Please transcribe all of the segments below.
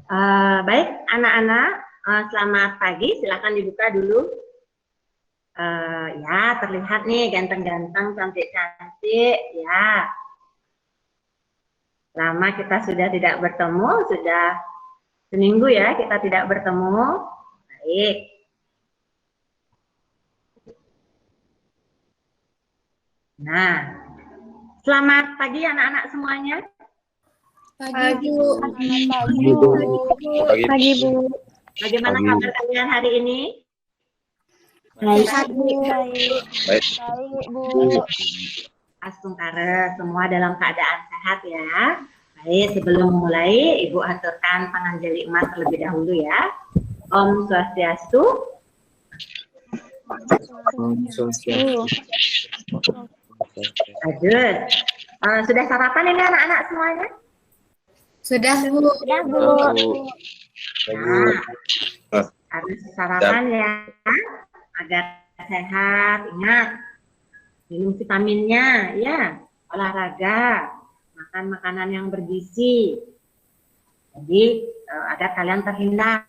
Baik, anak-anak, selamat pagi. Silakan dibuka dulu. Ya, terlihat nih ganteng-ganteng, cantik-cantik. Ya, lama kita sudah tidak bertemu, sudah seminggu ya kita tidak bertemu. Baik. Nah, selamat pagi anak-anak semuanya. Pagi, Bu. Pagi, Bu. Pagi, Bu. Bagaimana kabar kalian hari ini? Baik, Baik, Bu. Astungkare, semua dalam keadaan sehat ya. Baik, sebelum memulai, Ibu aturkan panganjali emas terlebih dahulu ya. Om Swastiastu. Bagus. Sudah sarapan ini anak-anak semuanya? Sudah, Bu. Sudah, Bu. Nah, harus sarapan ya, agar sehat. Ingat, minum vitaminnya ya, olahraga, makan makanan yang bergizi. Jadi agar kalian terhindar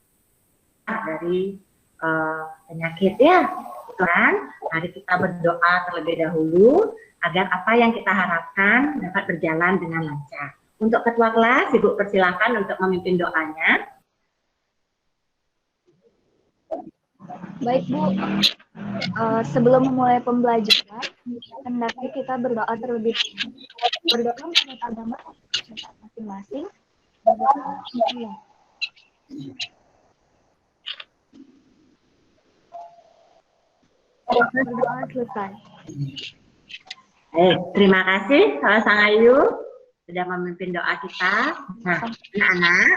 dari penyakit ya. Kan? Mari kita berdoa terlebih dahulu agar apa yang kita harapkan dapat berjalan dengan lancar. Untuk ketua kelas, Ibu persilakan untuk memimpin doanya. Baik, Bu. Sebelum memulai pembelajaran, hendaknya kita berdoa terlebih dahulu. Berdoa menurut agama masing-masing. Berdoa selesai. Terima kasih Sang Ayu sudah memimpin doa kita. Nah, anak-anak,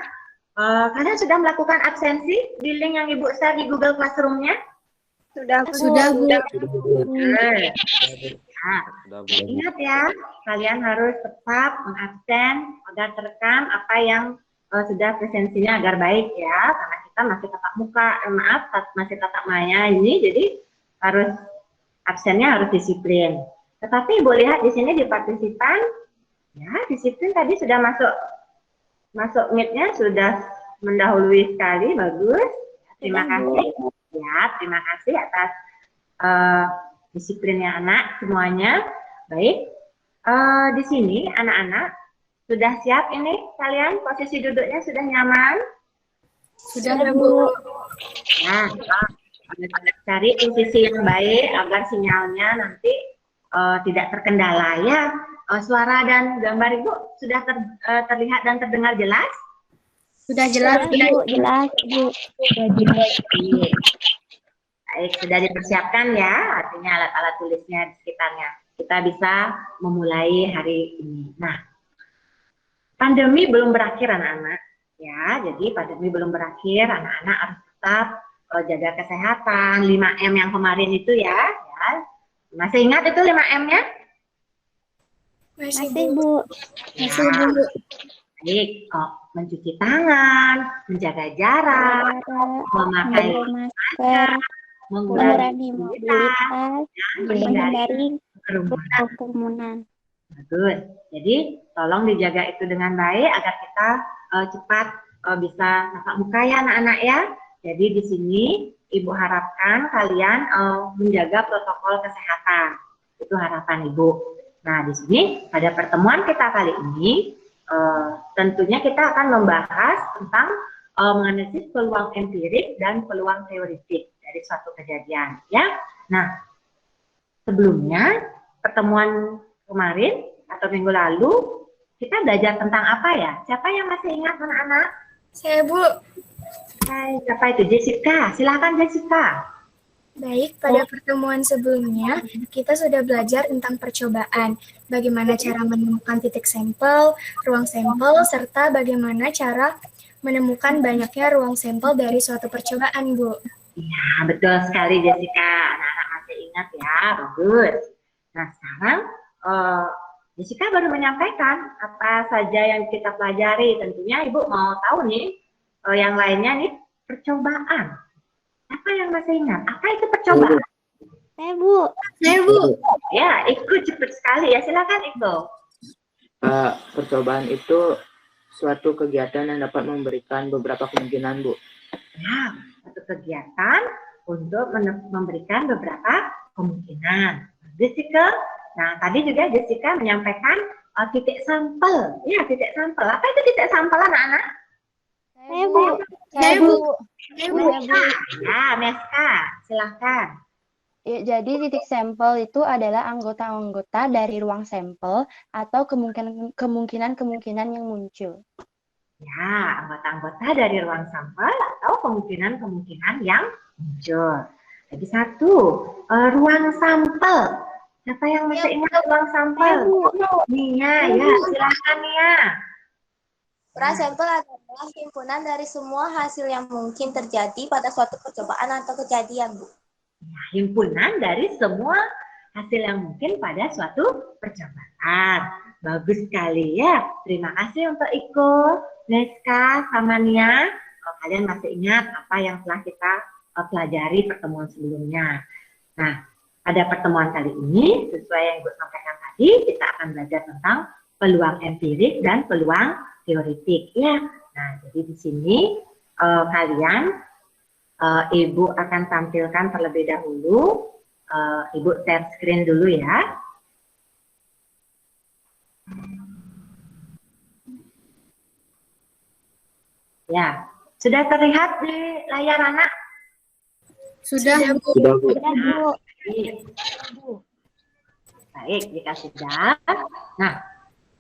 kalian sudah melakukan absensi di link yang Ibu share di Google Classroom-nya? Sudah, Bu. Nah, ingat ya, kalian harus tetap mengabsen agar terekam apa yang sudah presensinya agar baik ya, karena kita masih tatap muka, masih tatap maya ini, jadi harus absennya harus disiplin. Tetapi Ibu lihat di sini di partisipan, ya disiplin tadi sudah masuk meet-nya sudah mendahului sekali, bagus. Terima kasih. Ya, terima kasih atas disiplinnya anak semuanya. Baik, di sini anak-anak sudah siap ini kalian posisi duduknya sudah nyaman? Sudah, Bu. Nah, cari posisi yang baik agar sinyalnya nanti tidak terkendala ya. Suara dan gambar Ibu sudah terlihat dan terdengar jelas? Sudah jelas, Bu. Jelas, Bu. Baik, sudah dipersiapkan ya, artinya alat-alat tulisnya di sekitarnya. Kita bisa memulai hari ini. Nah, pandemi belum berakhir anak-anak. Ya, jadi pandemi belum berakhir, anak-anak harus tetap jaga kesehatan, 5M yang kemarin itu ya. Masih ingat itu 5M-nya? Masih, Bu. Masih, Bu. Baik, mencuci tangan, menjaga jarak, memakai masker, mengurangi mobilitas, menghindari kerumunan. Bagus. Jadi tolong dijaga itu dengan baik agar kita cepat bisa tatap muka ya anak-anak ya. Jadi di sini Ibu harapkan kalian menjaga protokol kesehatan. Itu harapan Ibu. Nah di sini pada pertemuan kita kali ini tentunya kita akan membahas tentang menganalisis peluang empirik dan peluang teoritik dari suatu kejadian ya. Nah sebelumnya pertemuan kemarin atau minggu lalu kita belajar tentang apa ya? Siapa yang masih ingat anak-anak? Saya, Bu. Hai, siapa itu? Jessica. Silakan Jessica. Baik, pada pertemuan sebelumnya kita sudah belajar tentang percobaan, bagaimana cara menemukan titik sampel, ruang sampel, serta bagaimana cara menemukan banyaknya ruang sampel dari suatu percobaan, Bu. Iya, betul sekali Jessica. Anak-anak masih ingat ya, bagus. Nah, sekarang Jessica baru menyampaikan apa saja yang kita pelajari. Tentunya Ibu mau tahu nih, yang lainnya nih, percobaan. Apa yang masih ingat? Apa itu percobaan? Saya, Bu. Saya, Bu. Ya, ikut cepat sekali ya. Silakan Iqbal. Percobaan itu suatu kegiatan yang dapat memberikan beberapa kemungkinan, Bu. Ya, suatu kegiatan untuk memberikan beberapa kemungkinan. Jessica, nah tadi juga Jessica menyampaikan titik sampel. Ya, titik sampel. Apa itu titik sampel, anak-anak? Ya, Meska, silahkan. Ya, jadi titik sampel itu adalah anggota-anggota dari ruang sampel atau kemungkinan-kemungkinan yang muncul. Ya, anggota-anggota dari ruang sampel atau kemungkinan-kemungkinan yang muncul. Jadi satu, ruang sampel. Siapa yang masih ingat ruang sampel? Nia, ya, silahkan Nia. Ruang sampel adalah himpunan dari semua hasil yang mungkin terjadi pada suatu percobaan atau kejadian, Bu. Ya, himpunan dari semua hasil yang mungkin pada suatu percobaan. Bagus sekali ya. Terima kasih untuk Iko, Neska, sama Nia. Kalau kalian masih ingat apa yang telah kita pelajari pertemuan sebelumnya. Nah, pada pertemuan kali ini, sesuai yang Ibu sampaikan tadi, kita akan belajar tentang peluang empirik dan peluang teoritik. Ya. Nah, jadi di sini Ibu akan tampilkan terlebih dahulu. Ibu share screen dulu ya. Ya, sudah terlihat di layar anak? Sudah, Bu. Baik, jika sudah. Nah,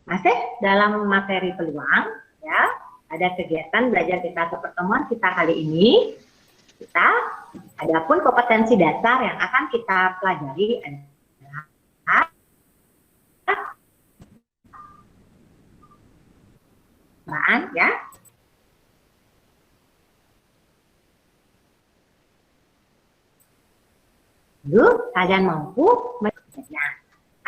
masih dalam materi peluang, ya. Ada kegiatan belajar kita atau pertemuan kita kali ini. Adapun kompetensi dasar yang akan kita pelajari adalah ya. Lalu kalian mampu mengerjakannya.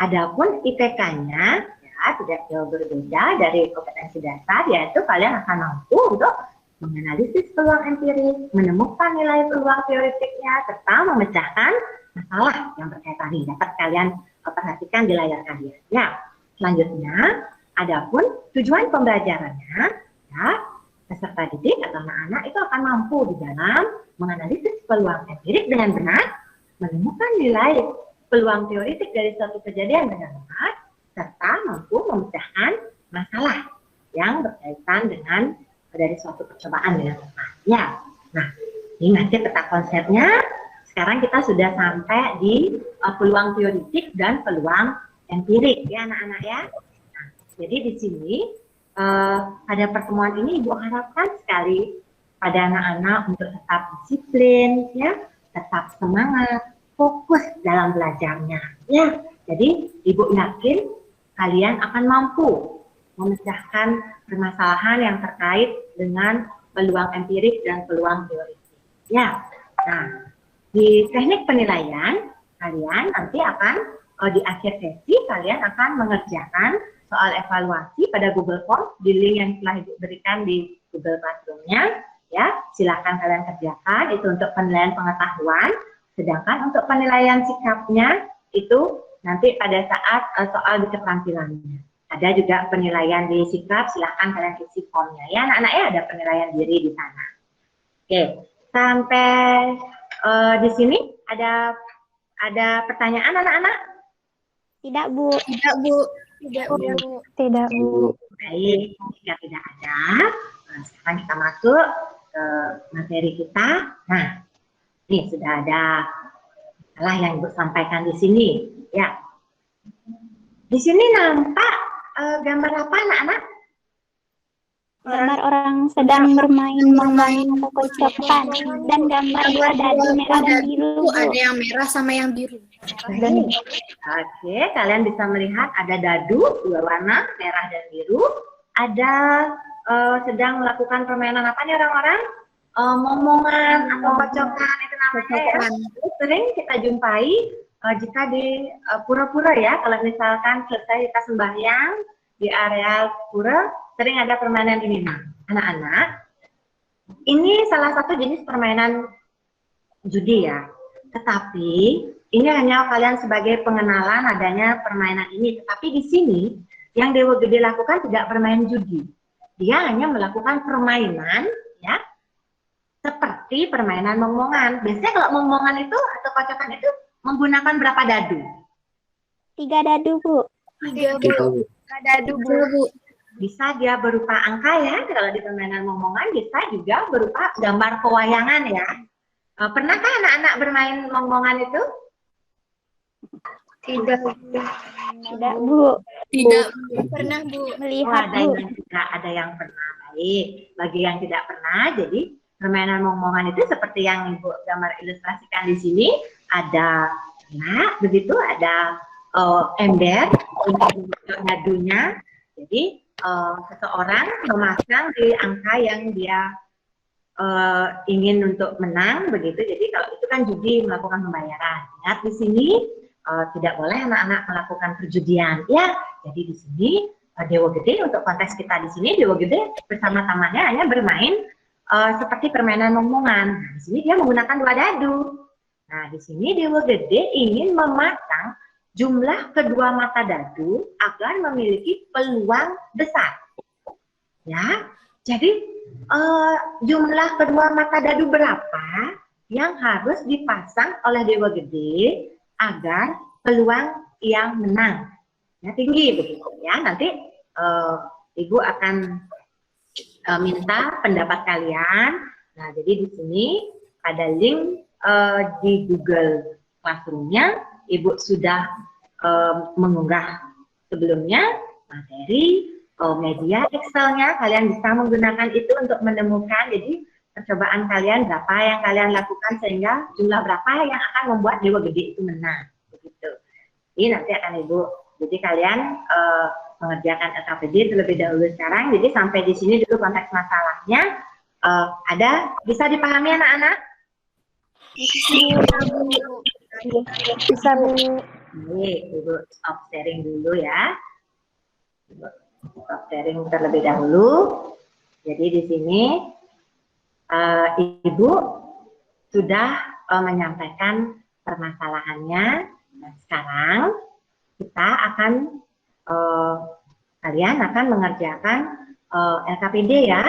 Adapun IPK-nya ya tidak jauh berbeda dari kompetensi dasar, yaitu kalian akan mampu untuk menganalisis peluang empirik, menemukan nilai peluang teoritiknya, serta memecahkan masalah yang berkaitan ini. Dapat kalian perhatikan di layar kalian. Ya, selanjutnya, adapun tujuan pembelajarannya, ya, peserta didik atau anak-anak itu akan mampu di dalam menganalisis peluang empirik dengan benar, menemukan nilai peluang teoritik dari suatu kejadian dengan benar, serta mampu memecahkan masalah yang berkaitan dengan dari suatu percobaan dengan tepat. Ya, nah ini masih peta konsepnya. Sekarang kita sudah sampai di peluang teoritik dan peluang empirik ya anak-anak ya. Nah, jadi di sini pada pertemuan ini Ibu harapkan sekali pada anak-anak untuk tetap disiplin, ya, tetap semangat, fokus dalam belajarnya. Ya, jadi Ibu yakin kalian akan mampu memecahkan permasalahan yang terkait dengan peluang empirik dan peluang teoritik. Ya, nah di teknik penilaian kalian nanti akan di akhir sesi kalian akan mengerjakan soal evaluasi pada Google Form di link yang telah Ibu berikan di Google Classroom-nya. Ya, silakan kalian kerjakan itu untuk penilaian pengetahuan. Sedangkan untuk penilaian sikapnya itu nanti pada saat soal di keterampilannya. Ada juga penilaian di sikap, silahkan kalian isi formnya. Ya, anak-anak ya, ada penilaian diri di sana. Oke, sampai di sini ada pertanyaan anak-anak? Tidak, Bu. Tidak, Bu. Tidak, Bu. Tidak, Bu. Baik, jika tidak ada, sekarang kita masuk ke materi kita. Nah, ini sudah ada masalah yang Ibu sampaikan di sini. Ya, di sini nampak gambar apa anak-anak? Gambar orang sedang bermain atau kocokan dan gambar dua dadu merah dan biru. Ada yang merah sama yang biru. Oke, kalian bisa melihat ada dadu dua warna merah dan biru. Ada sedang melakukan permainan apa nih orang-orang? Momongan atau kocokan itu namanya ya. Sering kita jumpai jika di pura-pura ya, kalau misalkan selesai kita sembahyang di area pura, sering ada permainan ini. Nah, anak-anak, ini salah satu jenis permainan judi ya. Tetapi ini hanya kalian sebagai pengenalan adanya permainan ini. Tetapi di sini yang Dewa Gede lakukan tidak bermain judi. dia hanya melakukan permainan, ya, seperti permainan mongmongan. Biasanya kalau mongmongan itu atau kocokan itu menggunakan berapa dadu? 3 dadu, Bu. 3, Bu. 3 dadu, Bu. Bisa dia berupa angka ya, kalau di permainan mongmongan, bisa juga berupa gambar pewayangan ya. Pernahkah anak-anak bermain mongmongan itu? Tidak. Tidak, Bu. Tidak pernah, Bu. Melihat, ada Bu. yang tidak, ada yang pernah. Baik, bagi yang tidak pernah, jadi permainan mongmongan itu seperti yang Ibu gambar ilustrasikan di sini, ada anak, begitu, ada ember untuk dadunya. Jadi seseorang memasang di angka yang dia ingin untuk menang, begitu. Jadi kalau itu kan judi, melakukan pembayaran. Ingat di sini tidak boleh anak-anak melakukan perjudian, ya. Jadi di sini Dewa Gede, untuk konteks kita di sini, Dewa Gede bersama temannya hanya bermain seperti permainan mongmongan. Nah, di sini dia menggunakan 2 dadu. Nah, di sini Dewa Gede ingin memasang jumlah kedua mata dadu agar memiliki peluang besar. Ya, jadi jumlah kedua mata dadu berapa yang harus dipasang oleh Dewa Gede agar peluang yang menang ya tinggi, begitu ya. Nanti Ibu akan minta pendapat kalian. Nah, jadi di sini ada link di Google Classroom-nya. Ibu sudah mengunggah sebelumnya materi media Excel-nya. Kalian bisa menggunakan itu untuk menemukan jadi percobaan kalian berapa yang kalian lakukan sehingga jumlah berapa yang akan membuat Dewa Gede itu menang, begitu. Jadi nanti akan Ibu, jadi kalian mengerjakan LKPD terlebih dahulu sekarang. Jadi sampai di sini dulu konteks masalahnya. Ada bisa dipahami anak-anak? Bisa, Bu. Baik, Ibu stop sharing dulu ya. Ibu stop sharing terlebih dahulu. Jadi di sini Ibu sudah menyampaikan permasalahannya. Nah, sekarang kita akan kalian akan mengerjakan LKPD ya,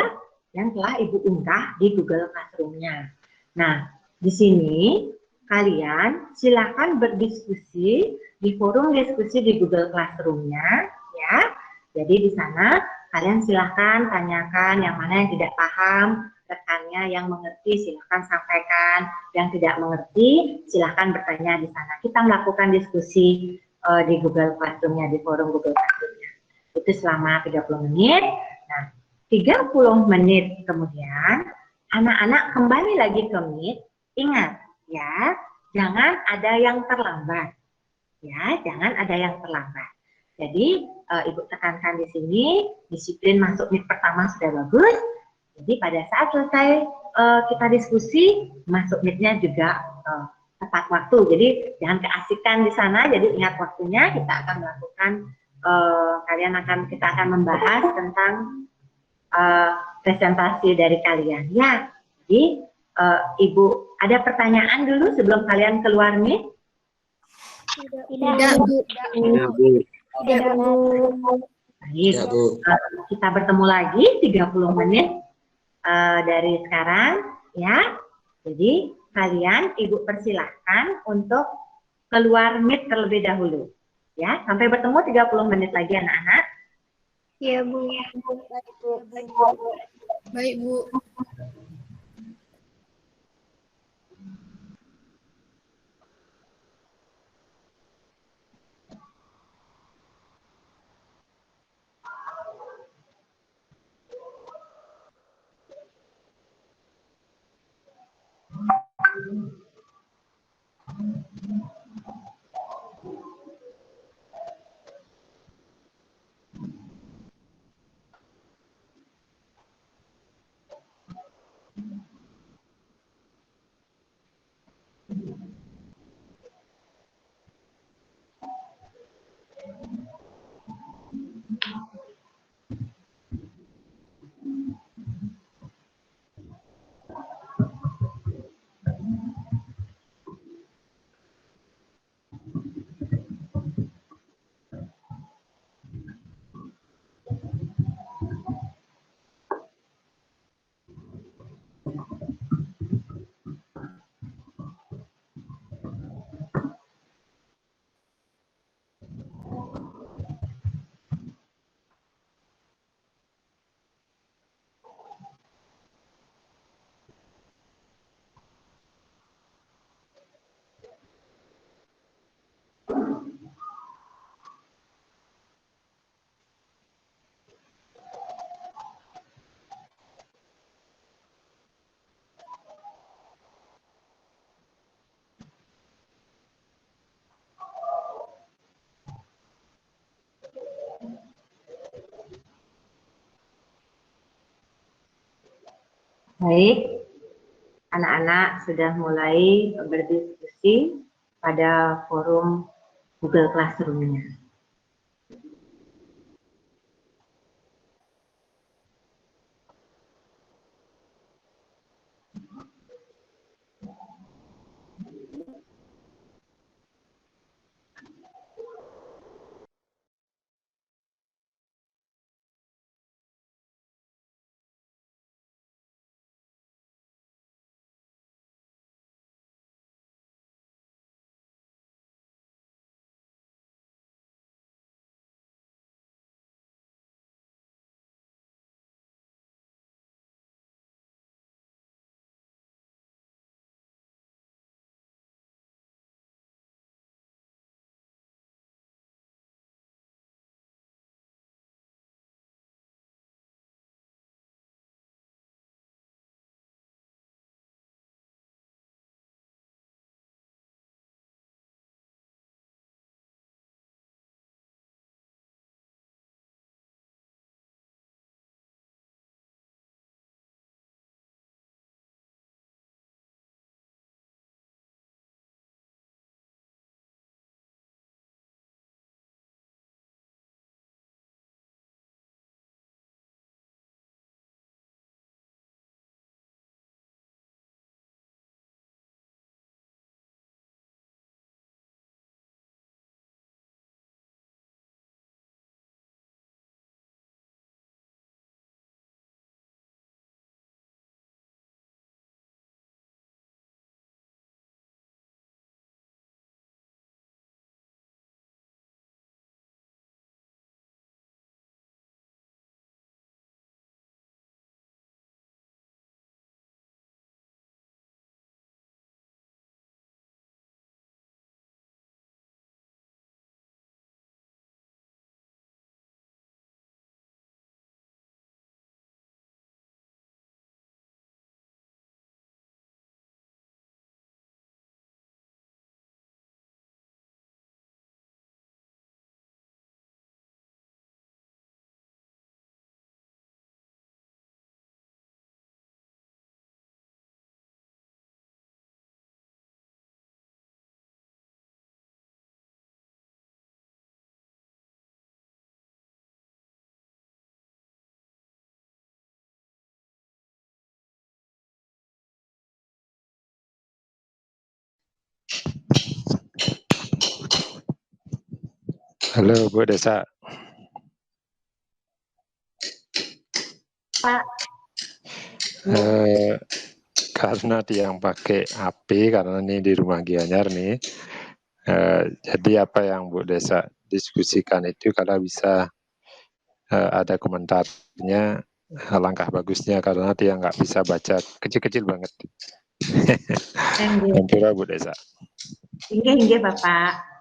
yang telah Ibu unggah di Google Classroom-nya. Nah, di sini kalian silakan berdiskusi di forum diskusi di Google Classroom-nya ya. Jadi di sana kalian silakan tanyakan yang mana yang tidak paham, rekannya yang mengerti silakan sampaikan, yang tidak mengerti silakan bertanya di sana. Kita melakukan diskusi di Google Classroom-nya, di forum Google Classroom-nya. Itu selama 30 menit. Nah, 30 menit kemudian anak-anak kembali lagi ke Meet. Ingat ya, jangan ada yang terlambat. Ya, jangan ada yang terlambat. Jadi Ibu tekankan di sini, disiplin masuk Meet pertama sudah bagus. Jadi pada saat selesai kita diskusi, masuk Meet-nya juga tepat waktu. Jadi jangan keasikan di sana. Jadi ingat waktunya. Kita akan melakukan, kita akan membahas tentang presentasi dari kalian. Ya, jadi Ibu ada pertanyaan dulu sebelum kalian keluar nih? Tidak, Bu. Ya, Bu. Tidak, Bu. Baik, kita bertemu lagi 30 menit dari sekarang ya. Jadi kalian Ibu persilahkan untuk keluar Meet terlebih dahulu. Ya, sampai bertemu 30 menit lagi anak-anak. Iya, Bu. Baik, Bu. Baik, anak-anak sudah mulai berdiskusi pada forum Google Classroom-nya. Halo Bu Desa. Pak. Karena dia yang pakai HP, karena ini di rumah Gianyar nih, jadi apa yang Bu Desa diskusikan itu kalau bisa ada komentarnya, langkah bagusnya, karena dia nggak bisa baca, kecil-kecil banget. Hampura Bu Desa. Inggih Bapak.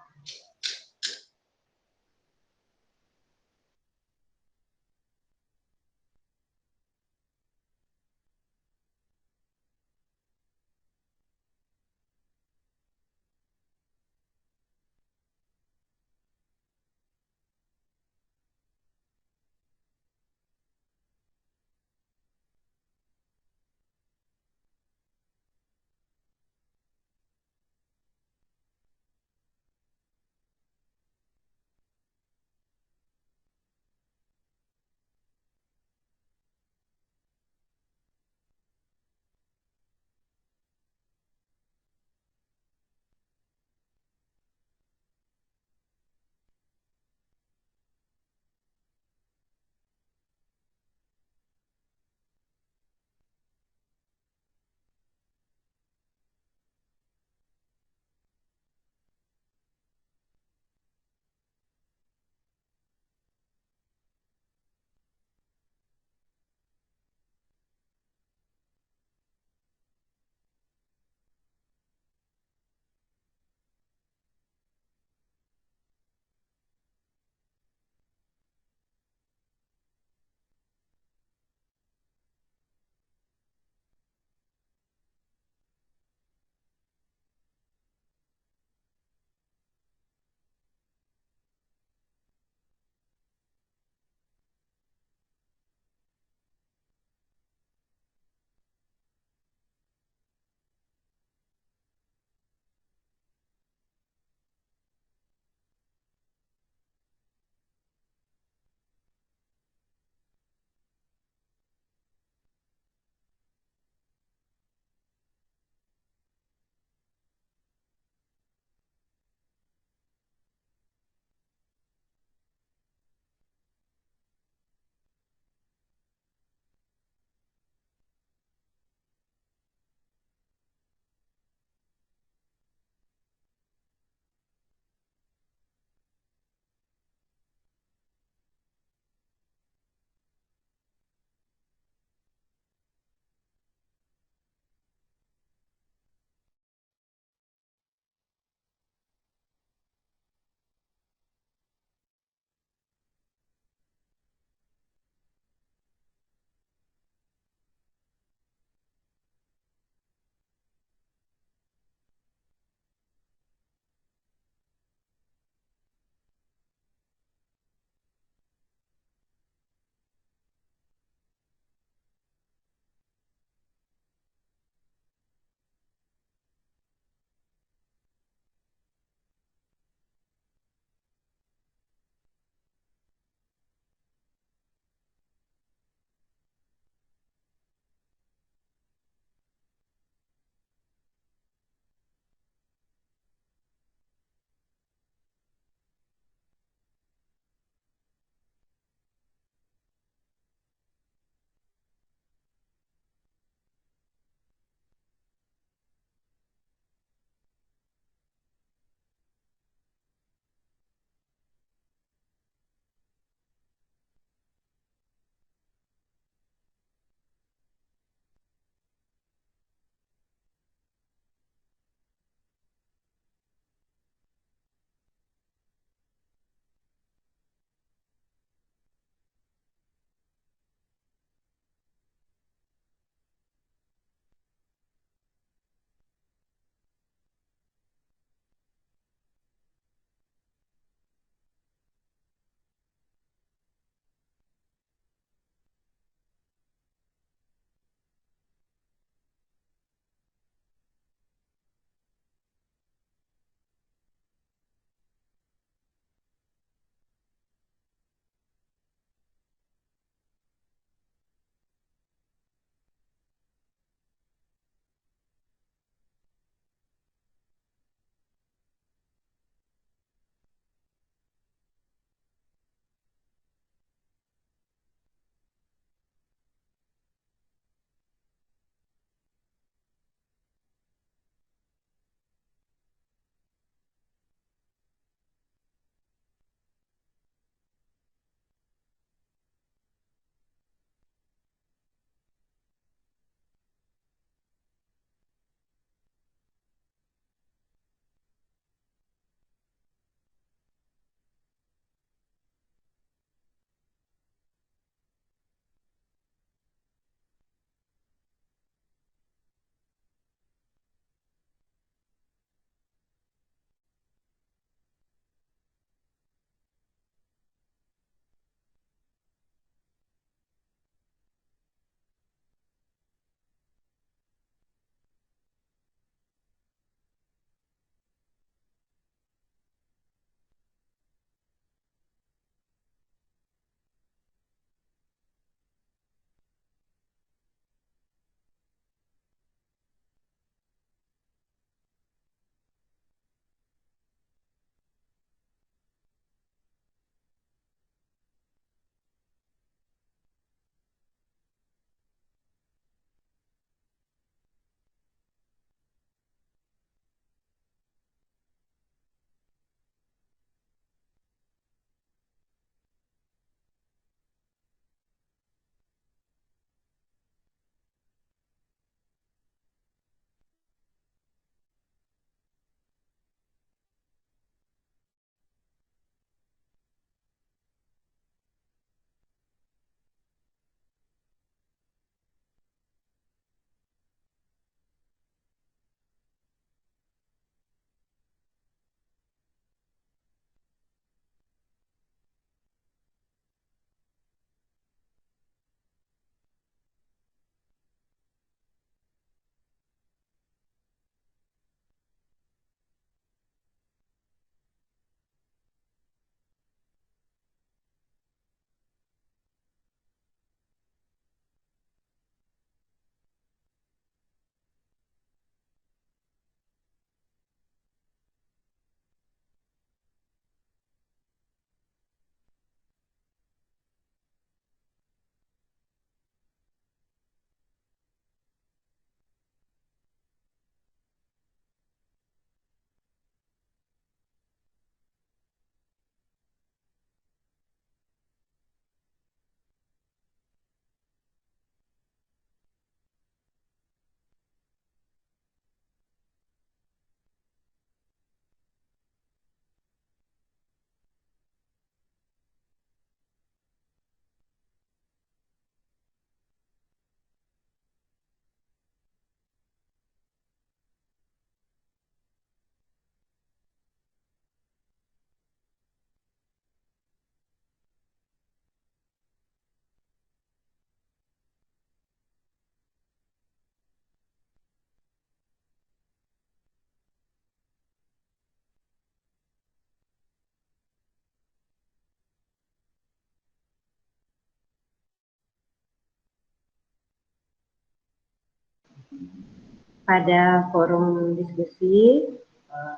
Pada forum diskusi,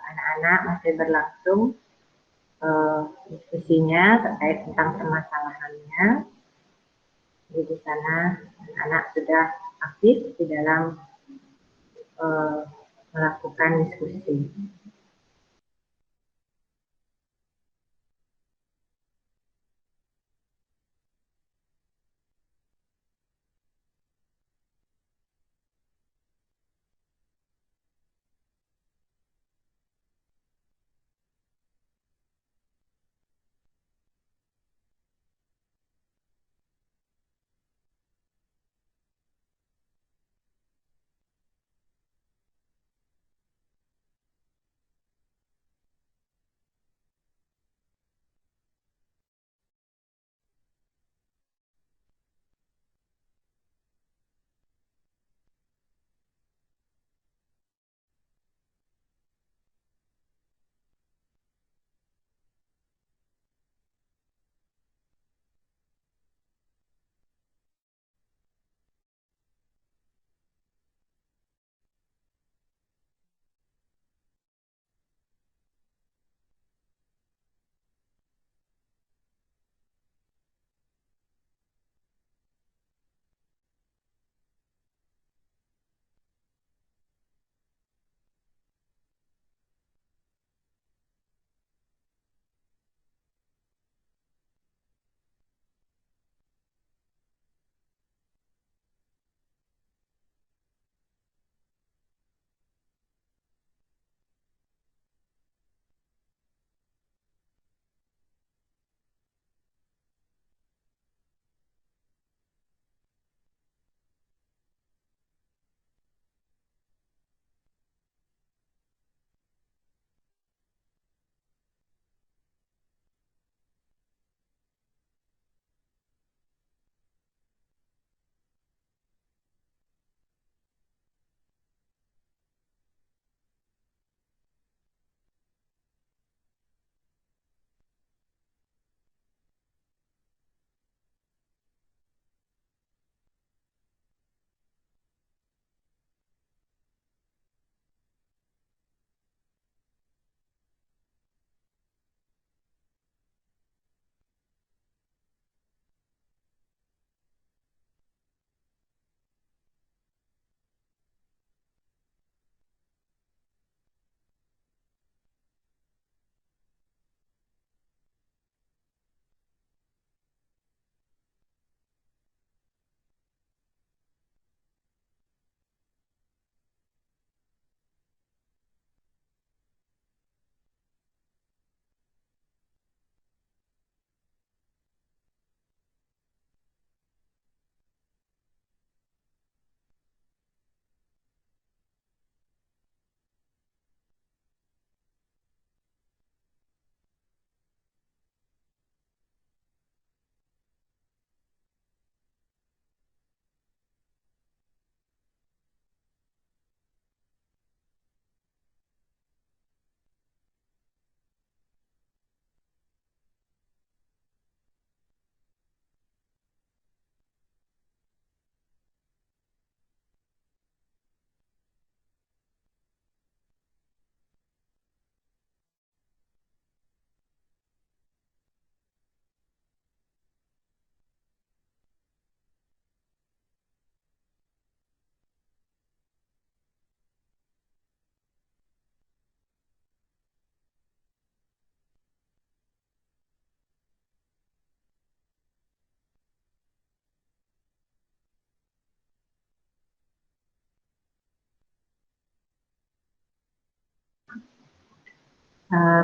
anak-anak masih berlangsung diskusinya terkait tentang permasalahannya. Jadi di sana anak-anak sudah aktif di dalam melakukan diskusi.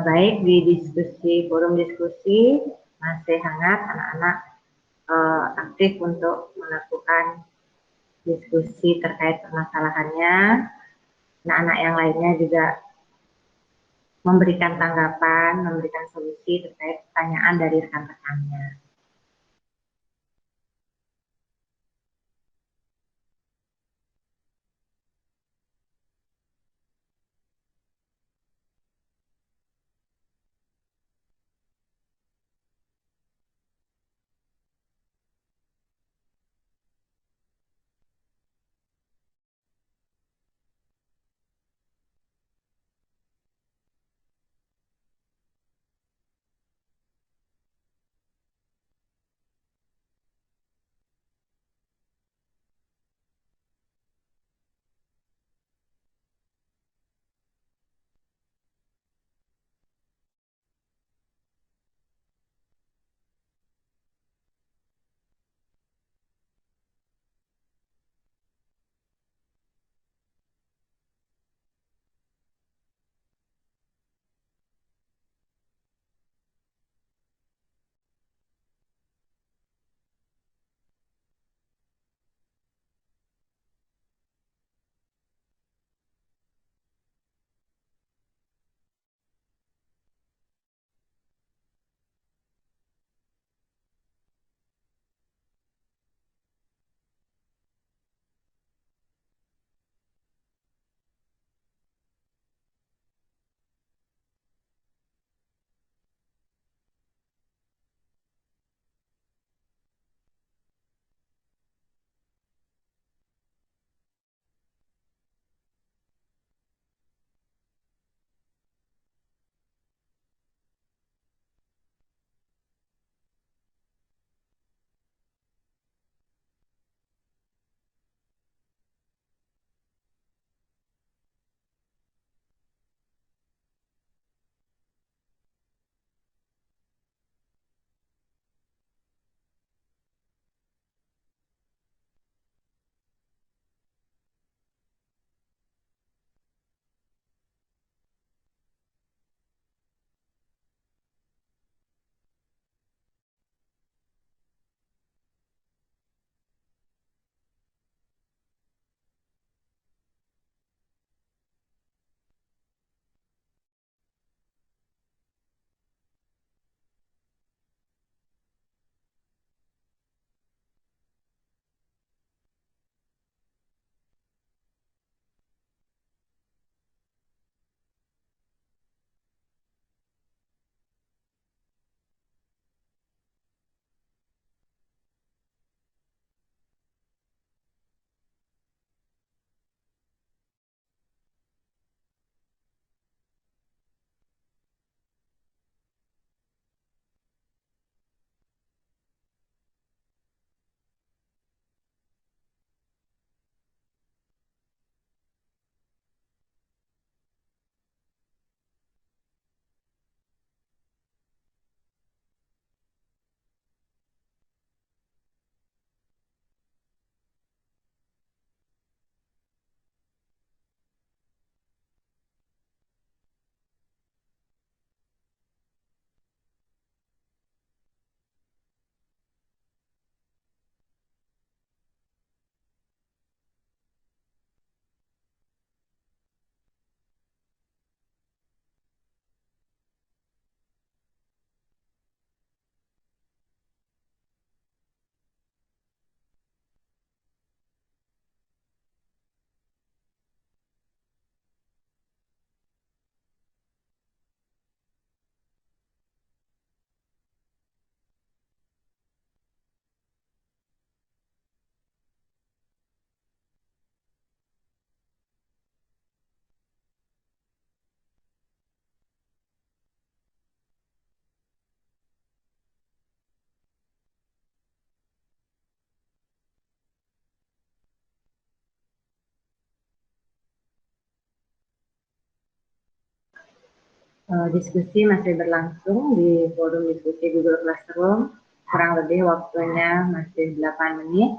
Baik, di forum diskusi masih hangat, anak-anak aktif untuk melakukan diskusi terkait permasalahannya. Anak-anak yang lainnya juga memberikan tanggapan, memberikan solusi terkait pertanyaan dari rekan-rekannya. Diskusi masih berlangsung di forum diskusi Google Classroom. Kurang lebih waktunya masih 8 menit.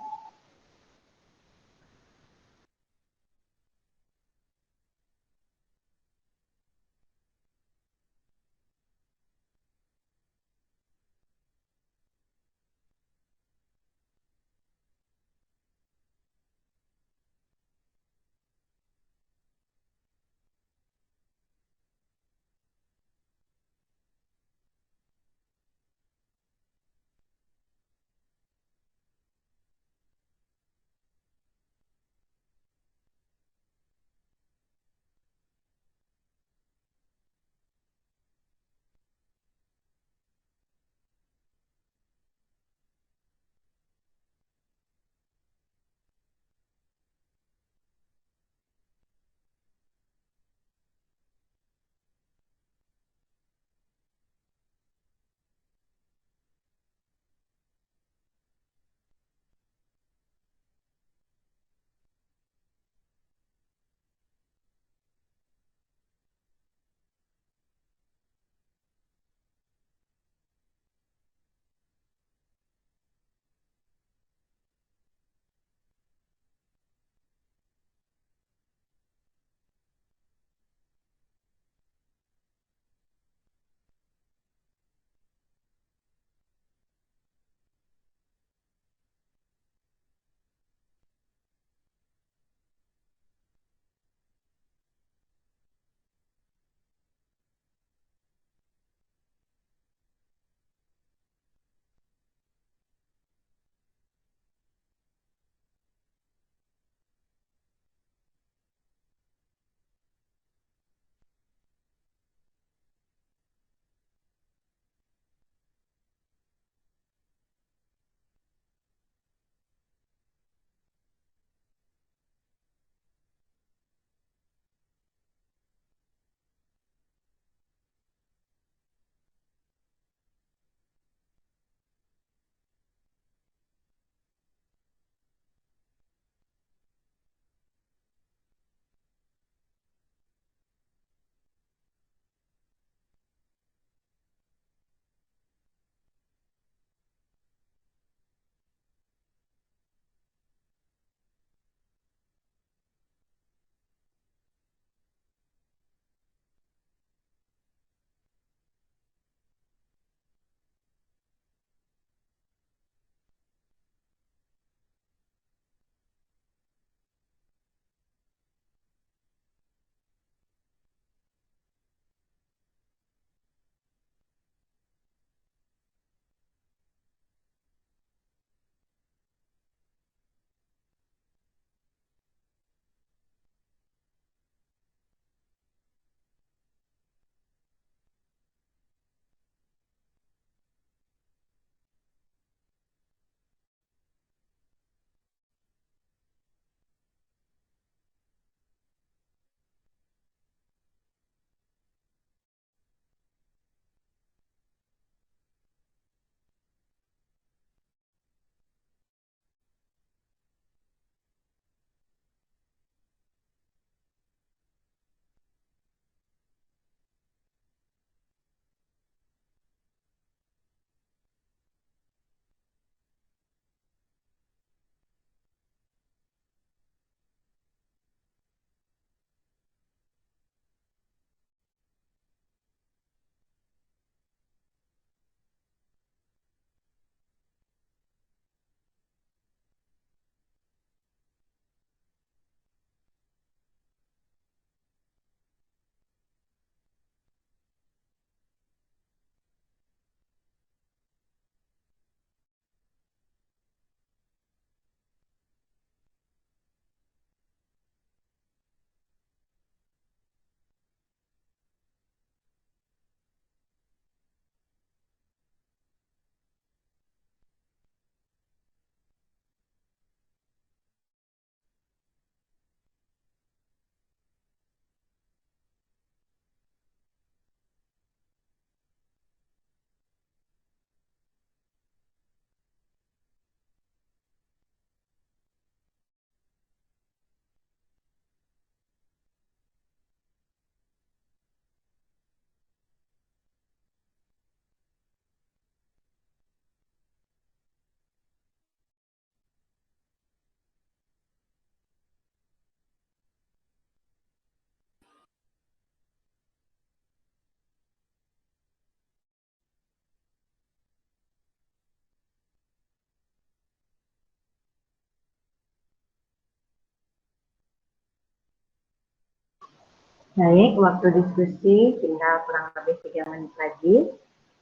Baik, waktu diskusi tinggal kurang lebih 3 menit lagi.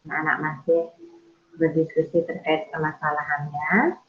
Anak-anak masih berdiskusi terkait permasalahannya.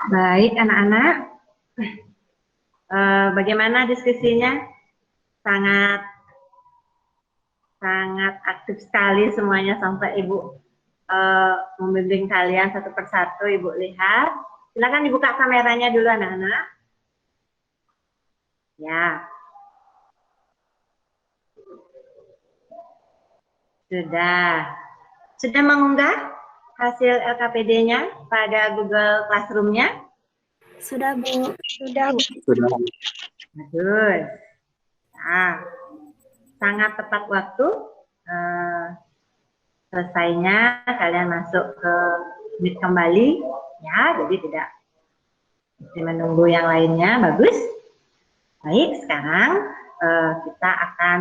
Baik, anak-anak. Bagaimana diskusinya? Sangat aktif sekali semuanya sampai Ibu membimbing kalian satu persatu. Ibu lihat. Silakan dibuka kameranya dulu, anak-anak. Ya. Sudah mengunggah hasil LKPD-nya pada Google Classroom-nya? Sudah, Bu. Sudah, Bu. Bagus. Nah, sangat tepat waktu. Selesainya kalian masuk ke Meet kembali. Ya, jadi tidak mesti menunggu yang lainnya. Bagus. Baik, sekarang kita akan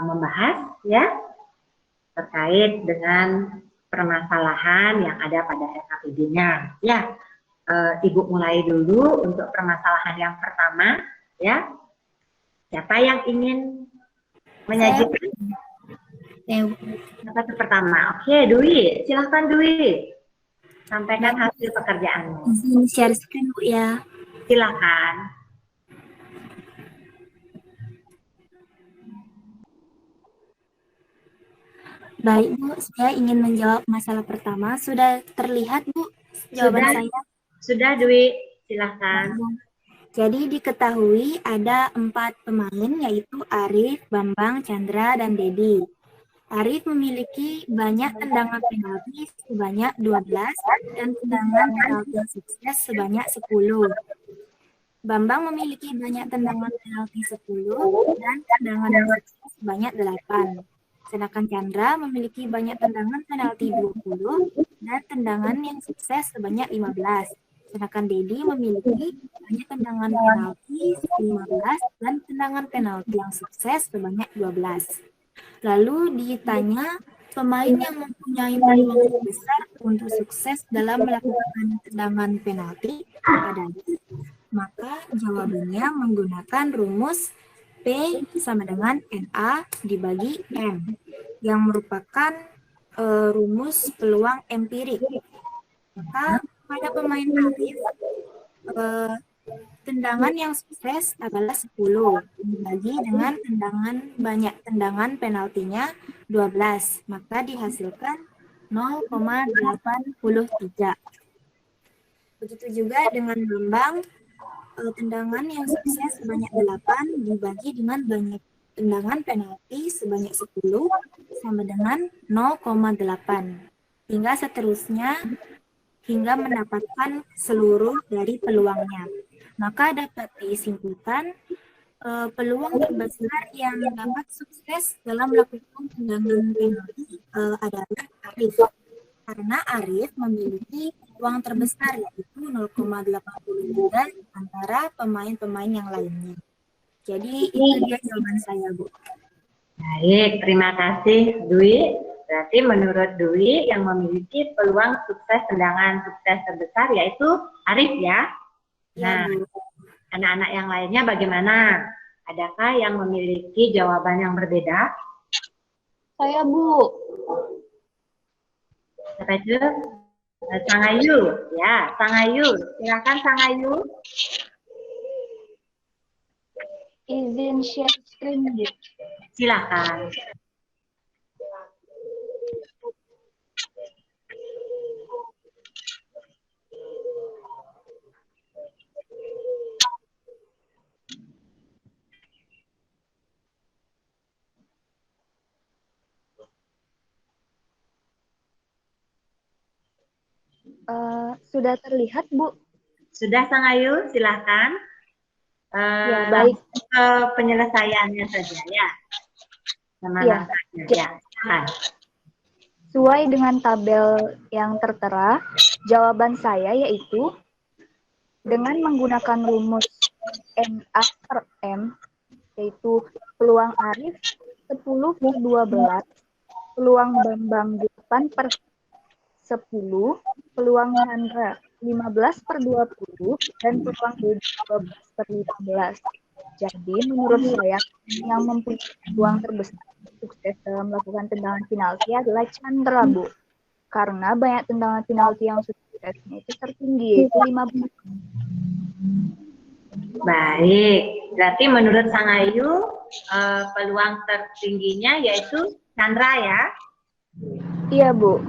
membahas ya terkait dengan permasalahan yang ada pada LKPD-nya. Ya, Ibu mulai dulu untuk permasalahan yang pertama, ya. Siapa yang ingin menyajikan? Siapa itu pertama? Oke, Dwi, silahkan Dwi. Sampaikan hasil pekerjaanmu. Share screen, Bu, ya. Silahkan. Baik, Bu. Saya ingin menjawab masalah pertama. Sudah terlihat, Bu, jawaban saya? Sudah, Dwi. Silahkan. Jadi diketahui ada 4 pemain, yaitu Arif, Bambang, Chandra, dan Dedi. Arif memiliki banyak tendangan penalti sebanyak 12 dan tendangan penalti sukses sebanyak 10. Bambang memiliki banyak tendangan penalti 10 dan tendangan yang sukses sebanyak 8. Sedangkan Chandra memiliki banyak tendangan penalti 20 dan tendangan yang sukses sebanyak 15. Sedangkan Dedi memiliki banyak tendangan penalti 15 dan tendangan penalti yang sukses sebanyak 12. Lalu ditanya pemain yang mempunyai peluang besar untuk sukses dalam melakukan tendangan penalti adalah, maka jawabannya menggunakan rumus P sama dengan NA dibagi M, yang merupakan rumus peluang empirik. Maka pada pemain Arif, tendangan yang sukses adalah 10 dibagi dengan banyak tendangan penaltinya 12, maka dihasilkan 0,83. Begitu juga dengan Bambang, tendangan yang sukses sebanyak 8 dibagi dengan banyak tendangan penalti sebanyak 10 sama dengan 0,8. Hingga seterusnya hingga mendapatkan seluruh dari peluangnya. Maka dapat disimpulkan peluang terbesar yang dapat sukses dalam melakukan tendangan penalti adalah Arif. Karena Arif memiliki peluang terbesar yaitu 0,83 antara pemain-pemain yang lainnya. Jadi itu dia jawaban saya, Bu. Baik, terima kasih Dwi. Berarti menurut Dwi yang memiliki peluang sukses tendangan sukses terbesar yaitu Arif ya. Nah, anak-anak yang lainnya bagaimana? Adakah yang memiliki jawaban yang berbeda? Saya, Bu. Siapa itu? Sangayu. Ya, Sangayu. Silakan Sangayu. Izin share screen, Bu. Silakan. Sudah terlihat, Bu? Sudah Sangayu, silahkan. Ya, baik. Ke penyelesaiannya saja ya. Ya. Ya. Sesuai dengan tabel yang tertera, jawaban saya yaitu dengan menggunakan rumus NA per M, yaitu peluang Arif 10 per 12, peluang Bambang 8 per 10, peluang Chandra 15 per 20, dan peluang Dedi 12 per 15. Jadi menurut saya yang mempunyai peluang terbesar sukses dalam melakukan tendangan penalti adalah Chandra, Bu. Karena banyak tendangan penalti yang suksesnya itu tertinggi, yaitu 15. Baik, berarti menurut Sangayu peluang tertingginya yaitu Chandra ya? Iya, Bu.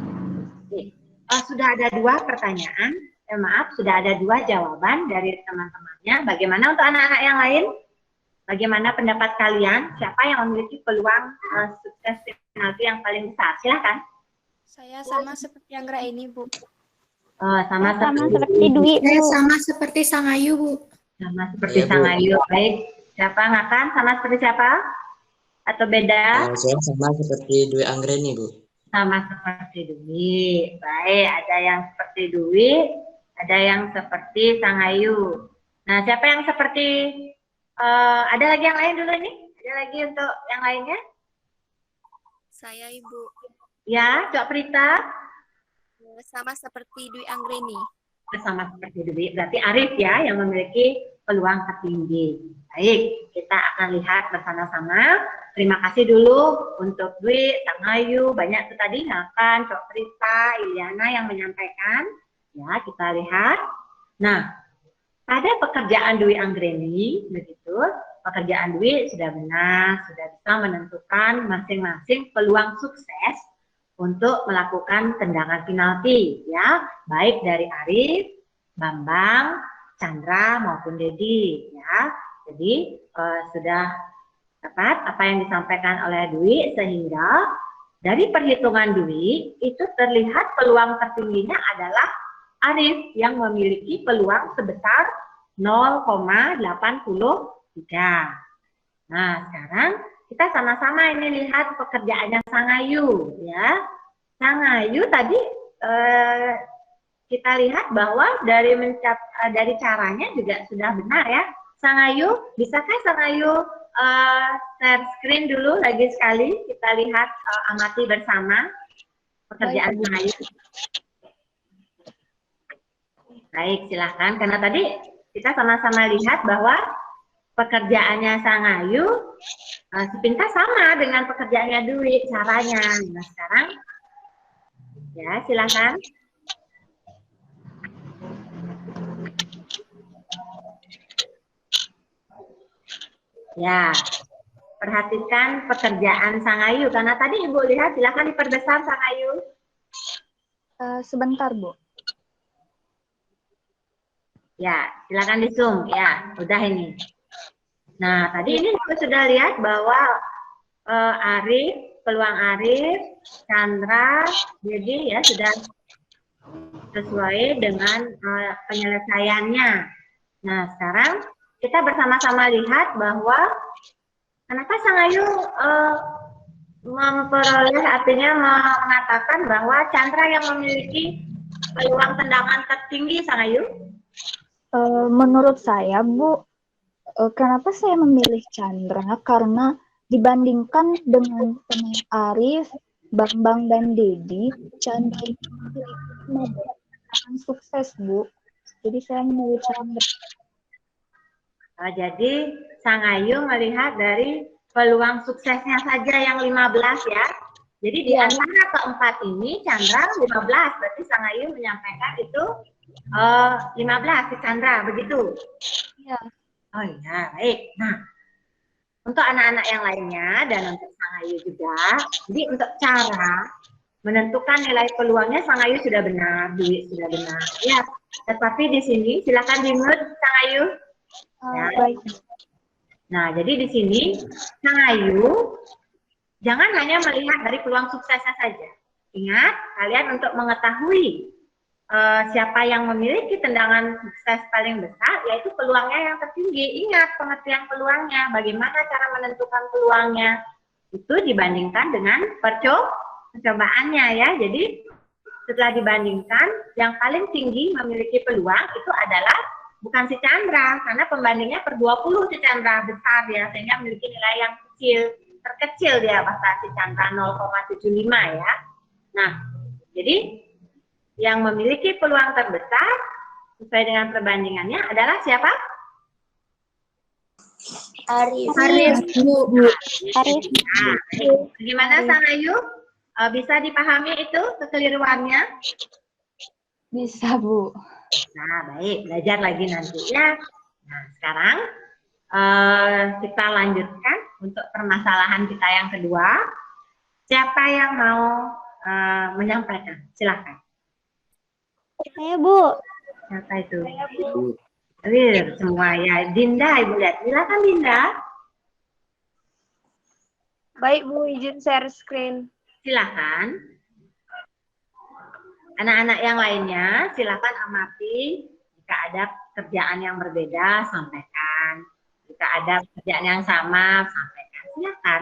Sudah ada 2 pertanyaan, maaf, sudah ada 2 jawaban dari teman-temannya. Bagaimana untuk anak-anak yang lain? Bagaimana pendapat kalian? Siapa yang memiliki peluang sukses penalti yang paling besar? Silahkan. Saya sama seperti Anggra ini, Bu. Sama seperti Dwi, Bu. Saya sama seperti Sangayu, Bu. Sama seperti Sangayu. Baik. Siapa ngakan? Sama seperti siapa? Atau beda? Saya sama seperti Dwi Anggreni, Bu. Sama seperti Dwi. Baik, ada yang seperti Dwi, ada yang seperti Sangayu. Nah, siapa yang seperti ada lagi yang lain dulu nih? Ada lagi untuk yang lainnya? Saya, Ibu. Ya, Cok Prita. Sama seperti Dwi Anggreni. Sama seperti Dwi. Berarti Arif ya yang memiliki peluang tertinggi. Baik, kita akan lihat bersama-sama. Terima kasih dulu untuk Dwi, Sangayu, banyak tuh tadi Nakan, Cok Prita, Iliana yang menyampaikan. Ya, kita lihat. Nah, pada pekerjaan Dwi Anggreni, begitu, pekerjaan Dwi sudah benar, sudah bisa menentukan masing-masing peluang sukses untuk melakukan tendangan penalti, ya, baik dari Arif, Bambang, Chandra maupun Dedi, ya. Jadi sudah tepat apa yang disampaikan oleh Dwi, sehingga dari perhitungan Dwi itu terlihat peluang tertingginya adalah Arif yang memiliki peluang sebesar 0,83. Nah, sekarang kita sama-sama ini lihat pekerjaannya Sangayu, ya. Sangayu tadi kita lihat bahwa dari caranya juga sudah benar ya. Sangayu, bisakah Sangayu share screen dulu lagi sekali? Kita lihat, amati bersama pekerjaan Sangayu. Baik, silahkan. Karena tadi kita sama-sama lihat bahwa pekerjaannya Sangayu sepintas sama dengan pekerjaannya Dwi caranya. Nah, sekarang ya silahkan. Ya, perhatikan pekerjaan Sangayu karena tadi Ibu lihat, silahkan diperbesar Sangayu. Sebentar, Bu. Ya, silakan di zoom. Ya, udah ini. Nah, tadi ini kita sudah lihat bahwa Arif, peluang Arif, Chandra, jadi ya sudah sesuai dengan penyelesaiannya. Nah, sekarang kita bersama-sama lihat bahwa kenapa Sangayu memperoleh, artinya mengatakan bahwa Chandra yang memiliki peluang tendangan tertinggi, Sangayu? Menurut saya, Bu, kenapa saya memilih Chandra? Karena dibandingkan dengan pemain Arif, Bambang, dan Dedi, Chandra itu akan sukses, Bu. Jadi saya memilih Chandra. Jadi Sangayu melihat dari peluang suksesnya saja yang 15 ya. Jadi di antara keempat ini Chandra 15, berarti Sangayu menyampaikan itu 15 ke Chandra, begitu? Iya. Oh iya, baik. Nah, untuk anak-anak yang lainnya dan untuk Sangayu juga, jadi untuk cara menentukan nilai peluangnya Sangayu sudah benar, Dwi sudah benar. Ya, tetapi di sini silakan di-mute Sangayu. Ya. Baik. Nah, jadi di sini Sangayu jangan hanya melihat dari peluang suksesnya saja. Ingat, kalian untuk mengetahui siapa yang memiliki tendangan sukses paling besar, yaitu peluangnya yang tertinggi. Ingat pengertian peluangnya, bagaimana cara menentukan peluangnya. Itu dibandingkan dengan percobaannya ya. Jadi setelah dibandingkan, yang paling tinggi memiliki peluang itu adalah bukan si Chandra, karena pembandingnya per 20 si Chandra besar ya, sehingga memiliki nilai yang kecil, terkecil dia bahasa si Chandra 0,75 ya. Nah, jadi yang memiliki peluang terbesar sesuai dengan perbandingannya adalah siapa? Arif. Arif. Gimana Sangayu? Bisa dipahami itu kekeliruannya? Bisa, Bu. Nah, baik. Belajar lagi nanti ya. Nah, sekarang kita lanjutkan untuk permasalahan kita yang kedua. Siapa yang mau menyampaikan? Silakan. Saya, Bu. Siapa itu? Clear semua ya. Dinda, Ibu lihat. Silakan Dinda. Baik, Bu, izin share screen. Silakan. Anak-anak yang lainnya, silakan amati. Jika ada kerjaan yang berbeda, sampaikan. Jika ada kerjaan yang sama, sampaikan. Silakan.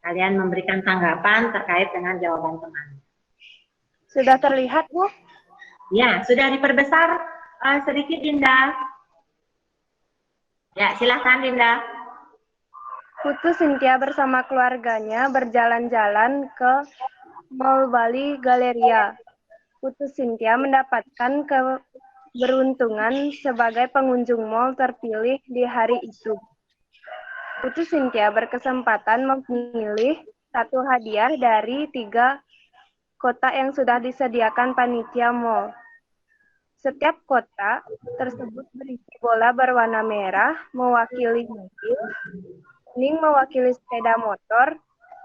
Kalian memberikan tanggapan terkait dengan jawaban teman. Sudah terlihat, Bu? Ya, sudah diperbesar sedikit, Dinda. Ya, silakan, Dinda. Putu Cynthia bersama keluarganya berjalan-jalan ke Mall Bali Galleria. Putu Cynthia mendapatkan keberuntungan sebagai pengunjung mall terpilih di hari itu. Putu Cynthia berkesempatan memilih satu hadiah dari 3 kotak yang sudah disediakan panitia mall. Setiap kotak tersebut berisi bola berwarna merah mewakili mobil, kuning mewakili sepeda motor,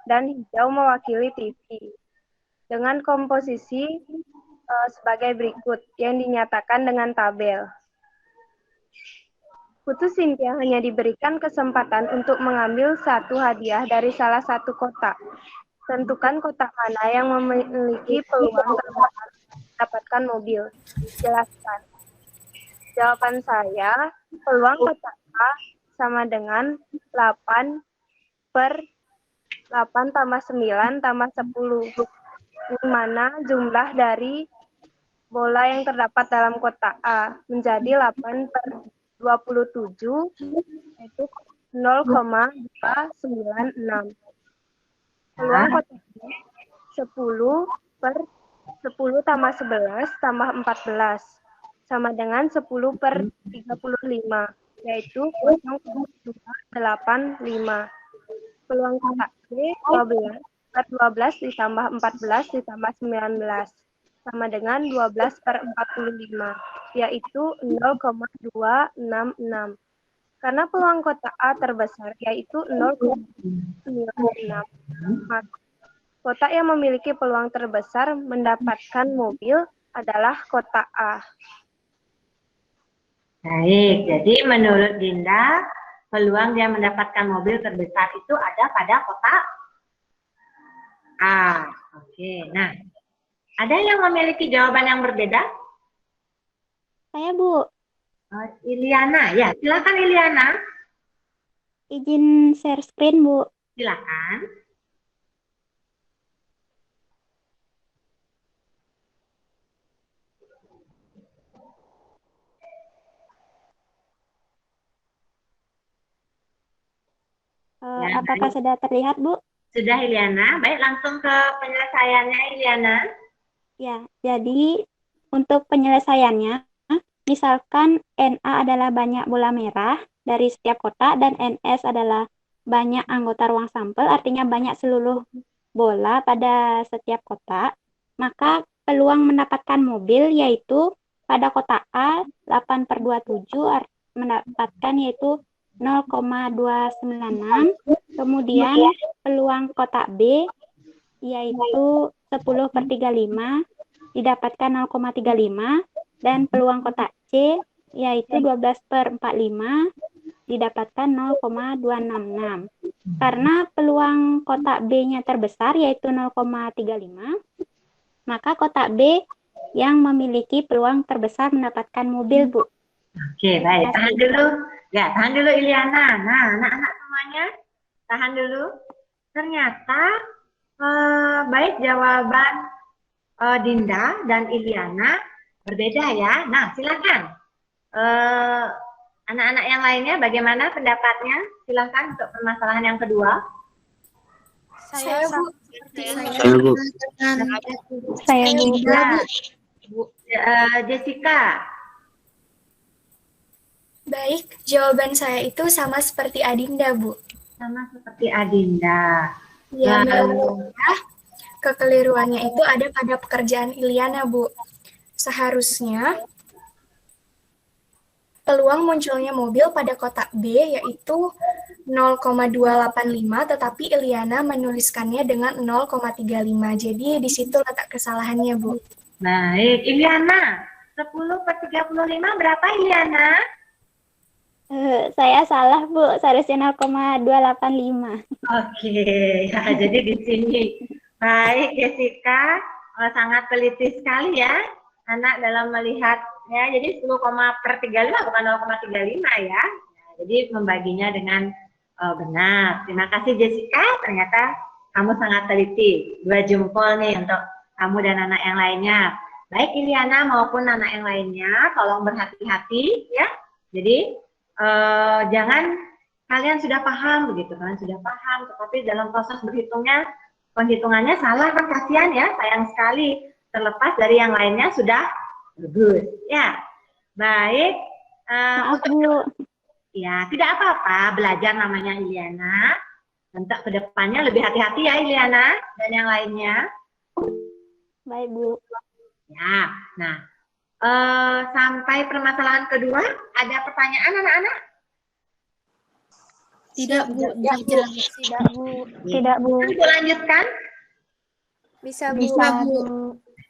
dan hijau mewakili TV. Dengan komposisi sebagai berikut yang dinyatakan dengan tabel. Putu Cynthia hanya diberikan kesempatan untuk mengambil satu hadiah dari salah satu kotak. Tentukan kotak mana yang memiliki peluang terbesar mendapatkan mobil. Jelaskan. Jawaban saya, peluang kotak A sama dengan 8 per 8 tambah 9 tambah 10. Di mana jumlah dari bola yang terdapat dalam kotak A menjadi 8 per 27, yaitu 0,296. Peluang kotak B 10 per 10 tambah 11 tambah 14 sama dengan 10 per 35, yaitu 0,285. Peluang kotak B 12 per 12 ditambah 14 ditambah 19 sama dengan 12 per 45, yaitu 0,266. Karena peluang kotak A terbesar, yaitu 0,96, maka kotak yang memiliki peluang terbesar mendapatkan mobil adalah kotak A. Baik, jadi menurut Dinda, peluang dia mendapatkan mobil terbesar itu ada pada kotak A. Oke, nah, ada yang memiliki jawaban yang berbeda? Saya, Bu. Iliana, ya silakan Iliana. Izin share screen, Bu. Silakan. Apakah sudah terlihat, Bu? Sudah, Iliana. Baik, langsung ke penyelesaiannya, Iliana. Ya, jadi untuk penyelesaiannya, misalkan NA adalah banyak bola merah dari setiap kotak dan NS adalah banyak anggota ruang sampel, artinya banyak seluruh bola pada setiap kotak, maka peluang mendapatkan mobil yaitu pada kotak A 8 per 27 mendapatkan yaitu 0,296, kemudian peluang kotak B yaitu 10 per 35 didapatkan 0,35, dan peluang kotak C yaitu 12 per 45 didapatkan 0,266. Karena peluang kotak B-nya terbesar yaitu 0,35, maka kotak B yang memiliki peluang terbesar mendapatkan mobil, Bu. Oke, baik. Tahan dulu. Ya, tahan dulu Iliana. Nah, anak-anak semuanya, tahan dulu. Ternyata baik jawaban Dinda dan Iliana berbeda ya. Nah, silakan. Anak-anak yang lainnya bagaimana pendapatnya? Silakan untuk permasalahan yang kedua. Saya, Bu. Saya, Bu. Jessica. Baik, jawaban saya itu sama seperti Adinda, Bu. Sama seperti Adinda. Ya, kekeliruannya itu ada pada pekerjaan Iliana, Bu. Seharusnya peluang munculnya mobil pada kotak B yaitu 0,285, tetapi Iliana menuliskannya dengan 0,35. Jadi di situ letak kesalahannya, Bu. Baik, Iliana. 10 per 35 berapa, Iliana? Saya salah, Bu. Seharusnya 0,285. Oke, ya, jadi di sini. Baik, Jessica. Sangat teliti sekali ya, anak dalam melihat. Ya, jadi 10, per 35 bukan 0,35 ya. Nah, jadi membaginya dengan benar. Terima kasih Jessica, ternyata kamu sangat teliti. 2 jempol nih untuk kamu dan anak yang lainnya. Baik Iliana maupun anak yang lainnya, tolong berhati-hati ya. Jadi jangan kalian sudah paham begitu, kalian sudah paham, tetapi dalam proses penghitungannya salah kan, kasihan ya, sayang sekali. Terlepas dari yang lainnya sudah bagus ya. Baik. Maaf, Bu. Ya, tidak apa-apa, belajar namanya Iliana. Untuk kedepannya lebih hati-hati ya Iliana dan yang lainnya. Baik, Bu. Ya, nah sampai permasalahan kedua, ada pertanyaan anak-anak? Tidak, Bu. Tidak, Bu. Tidak, Bu. Bisa lanjutkan? Bisa, Bu. Bisa, Bu.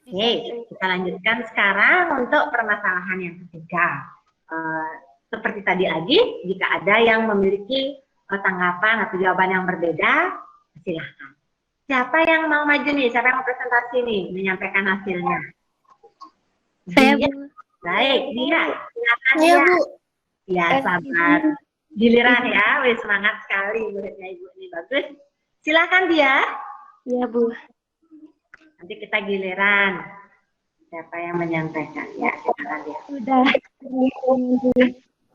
Oke, kita lanjutkan sekarang untuk permasalahan yang ketiga. Seperti tadi lagi, jika ada yang memiliki tanggapan atau jawaban yang berbeda, silahkan. Siapa yang mau maju nih? Siapa yang mau presentasi nih? Menyampaikan hasilnya? Saya, Bu. Baik, Dia. Silakan Saya, Dia. Bu. Ya, sabar. Giliran ya, wih semangat sekali muridnya Ibu ini, bagus. Silakan Dia. Iya, Bu. Nanti kita giliran. Siapa yang menyampaikan? Ya, silakan Dia. Sudah.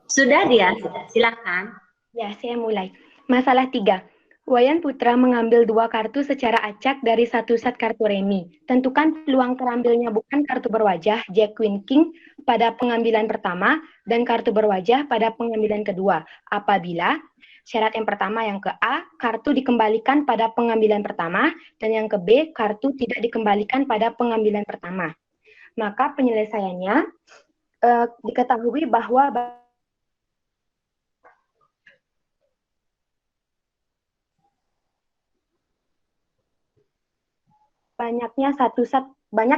Sudah Dia, sudah. Silakan. Ya, saya mulai. Masalah 3. Wayan Putra mengambil 2 kartu secara acak dari satu set kartu remi. Tentukan peluang terambilnya bukan kartu berwajah Jack Queen King pada pengambilan pertama dan kartu berwajah pada pengambilan kedua. Apabila syarat yang pertama yang ke A, kartu dikembalikan pada pengambilan pertama, dan yang ke B, kartu tidak dikembalikan pada pengambilan pertama. Maka penyelesaiannya diketahui bahwa banyak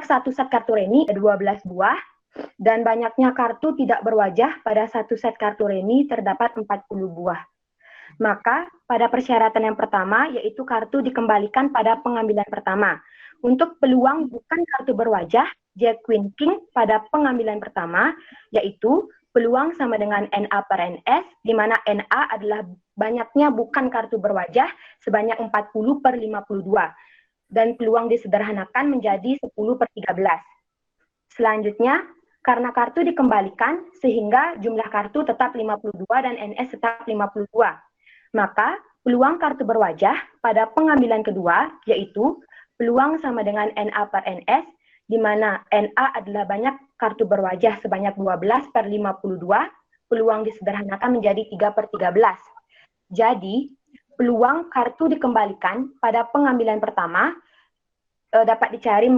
satu set kartu remi 12 buah dan banyaknya kartu tidak berwajah pada satu set kartu remi terdapat 40 buah. Maka pada persyaratan yang pertama yaitu kartu dikembalikan pada pengambilan pertama. Untuk peluang bukan kartu berwajah Jack Queen King pada pengambilan pertama yaitu peluang sama dengan NA per NS, di mana NA adalah banyaknya bukan kartu berwajah sebanyak 40 per 52. Dan peluang disederhanakan menjadi 10 per 13. Selanjutnya, karena kartu dikembalikan, sehingga jumlah kartu tetap 52 dan NS tetap 52. Maka, peluang kartu berwajah pada pengambilan kedua, yaitu peluang sama dengan NA per NS, di mana NA adalah banyak kartu berwajah sebanyak 12 per 52, peluang disederhanakan menjadi 3 per 13. Jadi, peluang kartu dikembalikan pada pengambilan pertama dapat dicari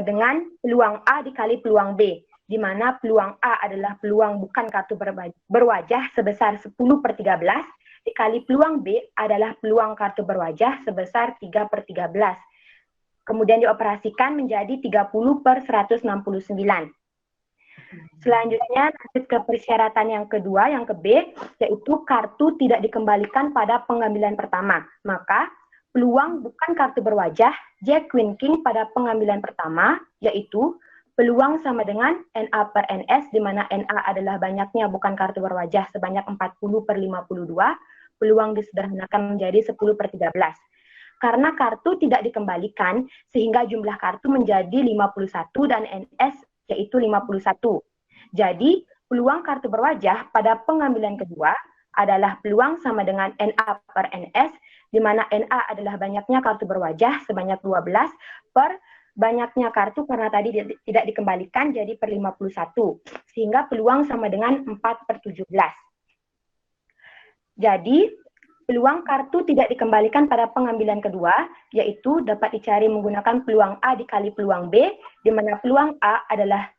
dengan peluang A dikali peluang B, di mana peluang A adalah peluang bukan kartu berwajah sebesar 10 per 13, dikali peluang B adalah peluang kartu berwajah sebesar 3 per 13. Kemudian dioperasikan menjadi 30 per 169. Selanjutnya lanjut ke persyaratan yang kedua, yang ke B, yaitu kartu tidak dikembalikan pada pengambilan pertama. Maka peluang bukan kartu berwajah Jack Queen King pada pengambilan pertama, yaitu peluang sama dengan NA per NS, di mana NA adalah banyaknya bukan kartu berwajah sebanyak 40 per 52, peluang disederhanakan menjadi 10 per 13. Karena kartu tidak dikembalikan, sehingga jumlah kartu menjadi 51 dan NS yaitu 51. Jadi, peluang kartu berwajah pada pengambilan kedua adalah peluang sama dengan NA per NS, di mana NA adalah banyaknya kartu berwajah sebanyak 12 per banyaknya kartu karena tadi tidak dikembalikan jadi per 51. Sehingga peluang sama dengan 4 per 17. Jadi, peluang kartu tidak dikembalikan pada pengambilan kedua, yaitu dapat dicari menggunakan peluang A dikali peluang B, di mana peluang A adalah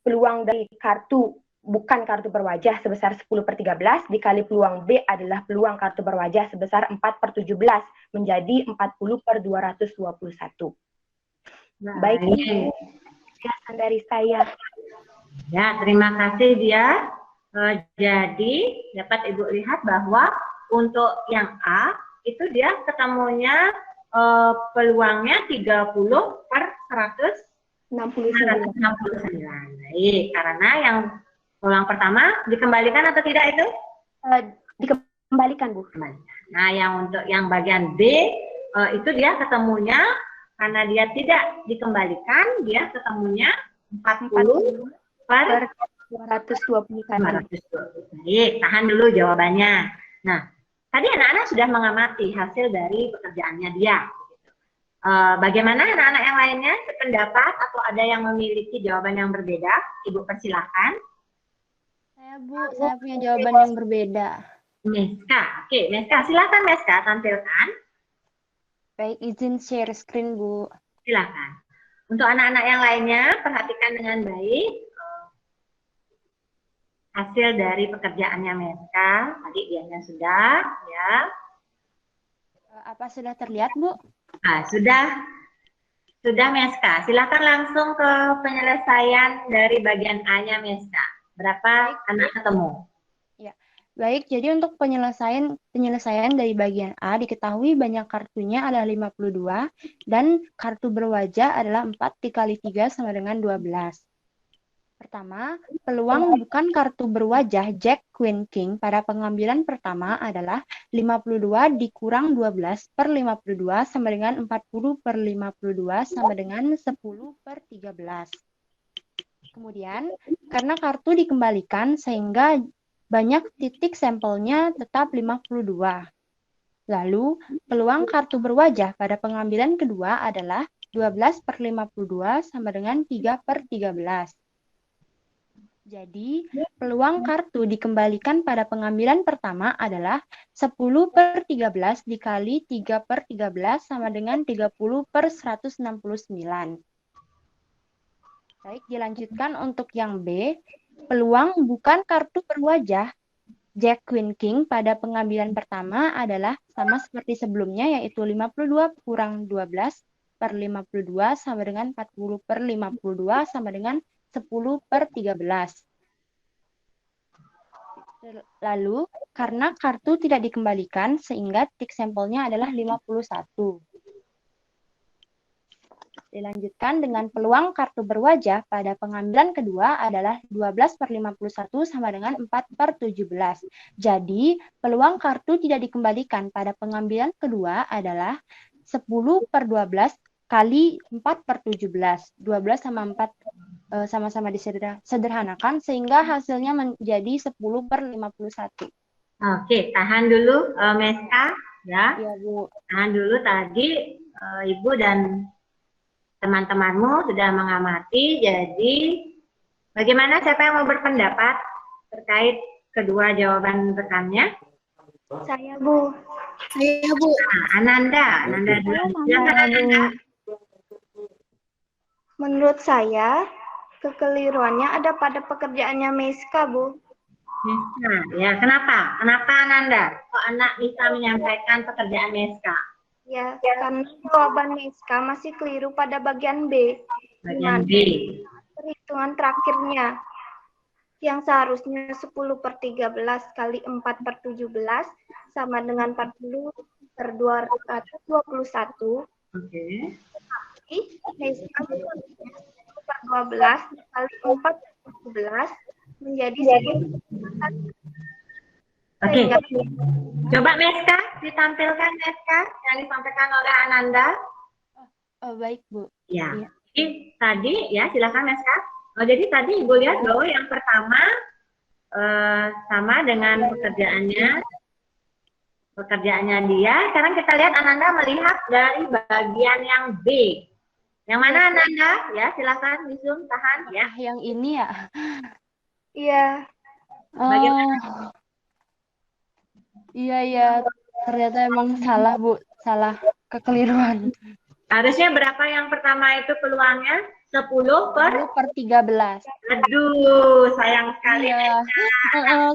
peluang dari kartu bukan kartu berwajah sebesar 10 per 13, dikali peluang B adalah peluang kartu berwajah sebesar 4 per 17, menjadi 40 per 221. Baik, penjelasan dari saya. Ya, terima kasih Dia. Jadi, dapat Ibu lihat bahwa untuk yang A, itu dia ketemunya peluangnya 30 per 169. Baik, karena yang peluang pertama dikembalikan atau tidak itu? Dikembalikan, Bu. Nah, yang untuk yang bagian B, itu dia ketemunya, karena dia tidak dikembalikan, dia ketemunya 40 per 221. Baik, tahan dulu jawabannya. Nah, tadi anak-anak sudah mengamati hasil dari pekerjaannya dia. Bagaimana anak-anak yang lainnya sependapat atau ada yang memiliki jawaban yang berbeda? Ibu persilakan. Saya Bu, saya punya jawaban yang berbeda. Meska, oke, Meska, silakan Meska tampilkan. Baik, izin share screen Bu. Silakan. Untuk anak-anak yang lainnya perhatikan dengan baik hasil dari pekerjaannya Meska. Tadi dianya sudah, ya. Apa sudah terlihat, Bu? Nah, sudah Meska. Silakan langsung ke penyelesaian dari bagian A-nya Meska. Berapa anak ketemu? Ya. Baik, jadi untuk penyelesaian dari bagian A diketahui banyak kartunya adalah 52 dan kartu berwajah adalah 4 dikali 3 sama dengan 12. Pertama, peluang bukan kartu berwajah Jack, Queen, King pada pengambilan pertama adalah 52 dikurang 12 per 52 sama dengan 40 per 52 sama dengan 10 per 13. Kemudian, karena kartu dikembalikan sehingga banyak titik sampelnya tetap 52. Lalu, peluang kartu berwajah pada pengambilan kedua adalah 12 per 52 sama dengan 3 per 13. Jadi, peluang kartu dikembalikan pada pengambilan pertama adalah 10 per 13 dikali 3 per 13 sama dengan 30 per 169. Baik, dilanjutkan untuk yang B. Peluang bukan kartu berwajah Jack, Queen, King pada pengambilan pertama adalah sama seperti sebelumnya, yaitu 52 kurang 12 per 52 sama dengan 40 per 52 sama dengan 10 per 13. Lalu, karena kartu tidak dikembalikan, sehingga titik sampelnya adalah 51. Dilanjutkan dengan peluang kartu berwajah pada pengambilan kedua adalah 12 per 51 sama dengan 4 per 17. Jadi, peluang kartu tidak dikembalikan pada pengambilan kedua adalah 10 per 12 kali 4 per 17. 12 sama 4 sama-sama disederhanakan sehingga hasilnya menjadi 10 per 51. Oke, tahan dulu Meska ya. Iya, Bu. Tahan dulu tadi Ibu dan teman-temanmu sudah mengamati. Jadi bagaimana, siapa yang mau berpendapat terkait kedua jawaban rekannya? Saya, Bu. Saya, Bu. Nah, Ananda dulu. Silakan Ananda. Menurut saya, kekeliruannya ada pada pekerjaannya Meska, Bu. Meska, ya kenapa? Kenapa Ananda? Kok anak bisa menyampaikan pekerjaan Meska? Ya, karena jawaban Meska masih keliru pada bagian B. Bagian B. Perhitungan terakhirnya. Yang seharusnya 10 per 13 kali 4 per 17 sama dengan 40 per 221. Oke. Tapi Meska per 12 kali 4 per 17 menjadi 10. Oke, coba Meska, ditampilkan Meska yang disampaikan oleh Ananda. Oh, baik, Bu. Ya, jadi tadi ya silakan Meska. Jadi tadi Ibu lihat bahwa yang pertama sama dengan pekerjaannya dia. Sekarang kita lihat Ananda melihat dari bagian yang B. Yang mana Ananda? Ya, silakan di Zoom, tahan ya. Yang ini ya. Iya. Bagaimana? Iya, ternyata emang salah, Bu. Salah, kekeliruan. Harusnya berapa yang pertama itu peluangnya? 10 per 13. Aduh, sayang sekali. Iya.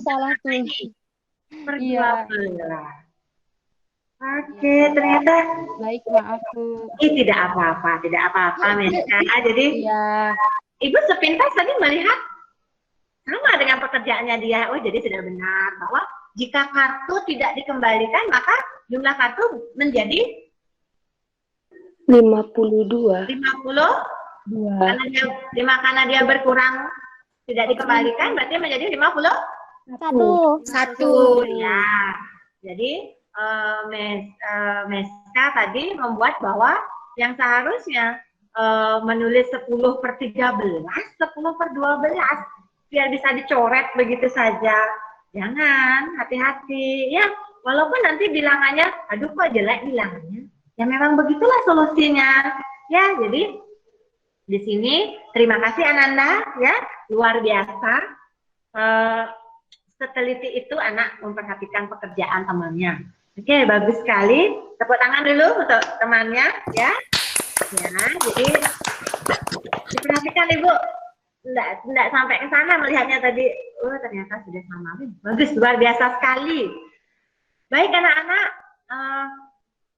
Salah tuh. Per 12. Iya. Oke, ternyata. Baik, maaf, Bu. Tidak apa-apa, Meska. Jadi, iya. Ibu sepintas tadi melihat sama dengan pekerjaannya dia. Oh, jadi sudah benar bahwa jika kartu tidak dikembalikan, maka jumlah kartu menjadi 52. 52. Karena dia berkurang tidak dikembalikan, berarti menjadi 51. Ya. Jadi Meska tadi membuat bahwa yang seharusnya menulis 10 per 13, 10 per 12 biar bisa dicoret begitu saja. Jangan, hati-hati. Ya, walaupun nanti bilangannya, aduh kok jelek bilangannya. Ya memang begitulah solusinya. Ya, jadi di sini terima kasih Ananda, ya luar biasa. Seteliti itu anak memperhatikan pekerjaan temannya. Oke, bagus sekali. Tepuk tangan dulu untuk temannya, ya. Ya, jadi diperhatikan Ibu. Enggak sampai ke sana melihatnya tadi. Oh, ternyata sudah sama. Bagus, luar biasa sekali. Baik anak-anak,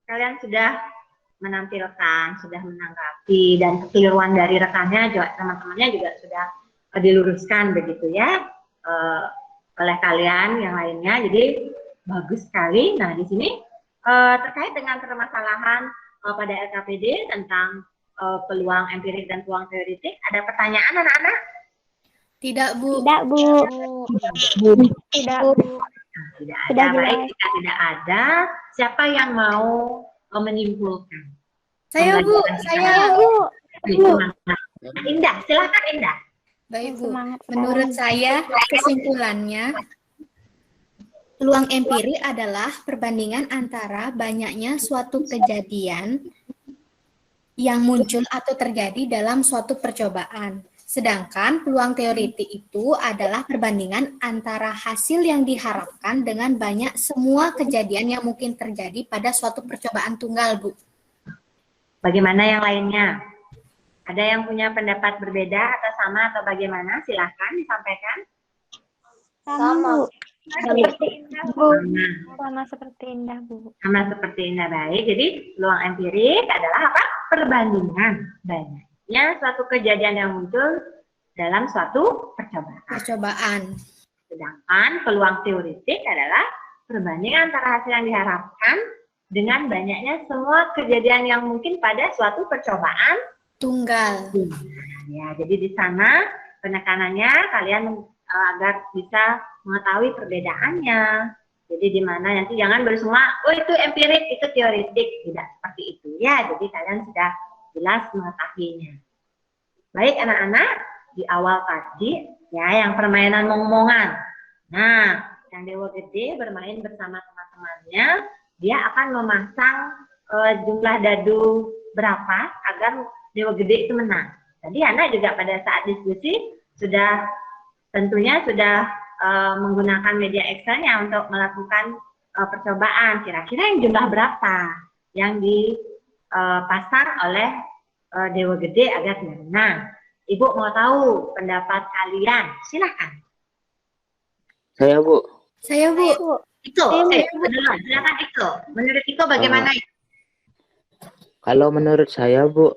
kalian sudah menampilkan, sudah menanggapi, dan kekeliruan dari rekannya, teman-temannya juga sudah diluruskan begitu ya oleh kalian yang lainnya. Jadi bagus sekali. Nah, di sini terkait dengan permasalahan pada LKPD tentang peluang empirik dan peluang teoretik, ada pertanyaan anak-anak? Tidak, Bu. Tidak, Bu. Tidak. Tidak Sudah ada. Baik, jelas. jika tidak ada, siapa yang mau menyimpulkan? Saya, Bu. Saya. Indah, silakan Indah. Baik, Bu. Semangat Menurut saya, kesimpulannya, peluang empiri adalah perbandingan antara banyaknya suatu kejadian yang muncul atau terjadi dalam suatu percobaan. Sedangkan peluang teoritik itu adalah perbandingan antara hasil yang diharapkan dengan banyak semua kejadian yang mungkin terjadi pada suatu percobaan tunggal, Bu. Bagaimana yang lainnya? Ada yang punya pendapat berbeda atau sama atau bagaimana? Silahkan disampaikan. Sama, Bu. Seperti Indah, Bu. Sama seperti Indah, Bu. Sama seperti Indah, baik. Jadi peluang empirik adalah apa? Perbandingan banyaknya suatu kejadian yang muncul dalam suatu percobaan. Sedangkan peluang teoritik adalah perbandingan antara hasil yang diharapkan dengan banyaknya semua kejadian yang mungkin pada suatu percobaan tunggal. Ya, jadi di sana penekanannya kalian agar bisa mengetahui perbedaannya. Jadi di mana nanti jangan bersema, oh itu empirik, itu teoritik, tidak seperti itu ya. Jadi kalian sudah jelas mengetahuinya. Baik anak-anak, di awal tadi ya yang permainan mong-mongan. Nah, yang Dewa Gede bermain bersama teman-temannya, dia akan memasang jumlah dadu berapa agar Dewa Gede itu menang. Tadi anak juga pada saat diskusi tentunya sudah menggunakan media Excel-nya untuk melakukan percobaan. Kira-kira yang jumlah berapa yang dipasang oleh Dewa Gede agar menang. Ibu mau tahu pendapat kalian? Silakan. Saya, Bu. Saya, Bu. Iko, silakan Iko. Menurut Iko bagaimana? Kalau menurut saya, Bu,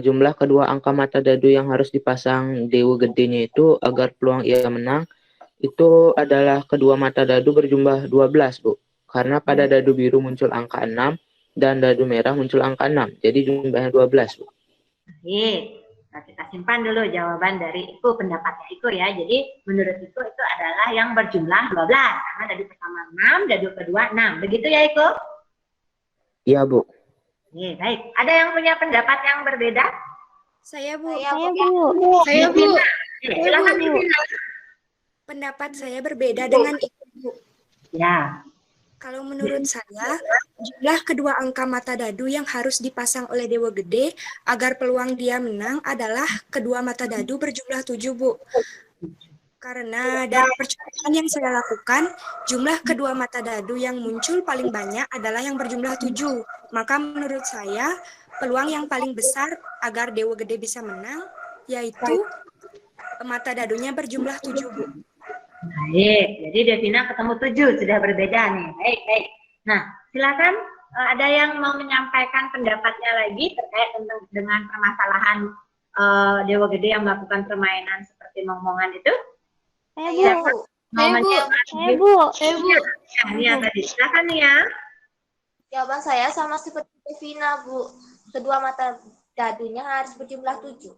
jumlah kedua angka mata dadu yang harus dipasang Dewa Gedenya itu agar peluang ia menang itu adalah kedua mata dadu berjumlah 12, Bu. Karena pada dadu biru muncul angka 6 dan dadu merah muncul angka 6. Jadi jumlahnya 12, Bu. Baik. Nah, kita simpan dulu jawaban dari Iko, pendapatnya Iko ya. Jadi menurut Iko itu adalah yang berjumlah 12. Karena dadu pertama 6, dadu kedua 6. Begitu ya Iko? Iya, Bu. Oke, baik. Ada yang punya pendapat yang berbeda? Saya, Bu. Saya, Bu. Saya, Bu. Silakan Divina. Pendapat saya berbeda dengan Ibu. Ya. Kalau menurut saya, jumlah kedua angka mata dadu yang harus dipasang oleh Dewa Gede agar peluang dia menang adalah kedua mata dadu berjumlah 7, Bu. Karena dari percobaan yang saya lakukan, jumlah kedua mata dadu yang muncul paling banyak adalah yang berjumlah 7. Maka menurut saya, peluang yang paling besar agar Dewa Gede bisa menang, yaitu mata dadunya berjumlah 7, Bu. Baik, jadi Devina ketemu 7, sudah berbeda nih. Baik. Nah, silakan ada yang mau menyampaikan pendapatnya lagi terkait dengan permasalahan Dewa Gede yang melakukan permainan seperti mong-mongan itu? Saya, Bu. Saya, Bu. Ya, tadi. Silakan ya. Jawaban saya sama seperti Devina, Bu. Kedua mata dadunya harus berjumlah 7.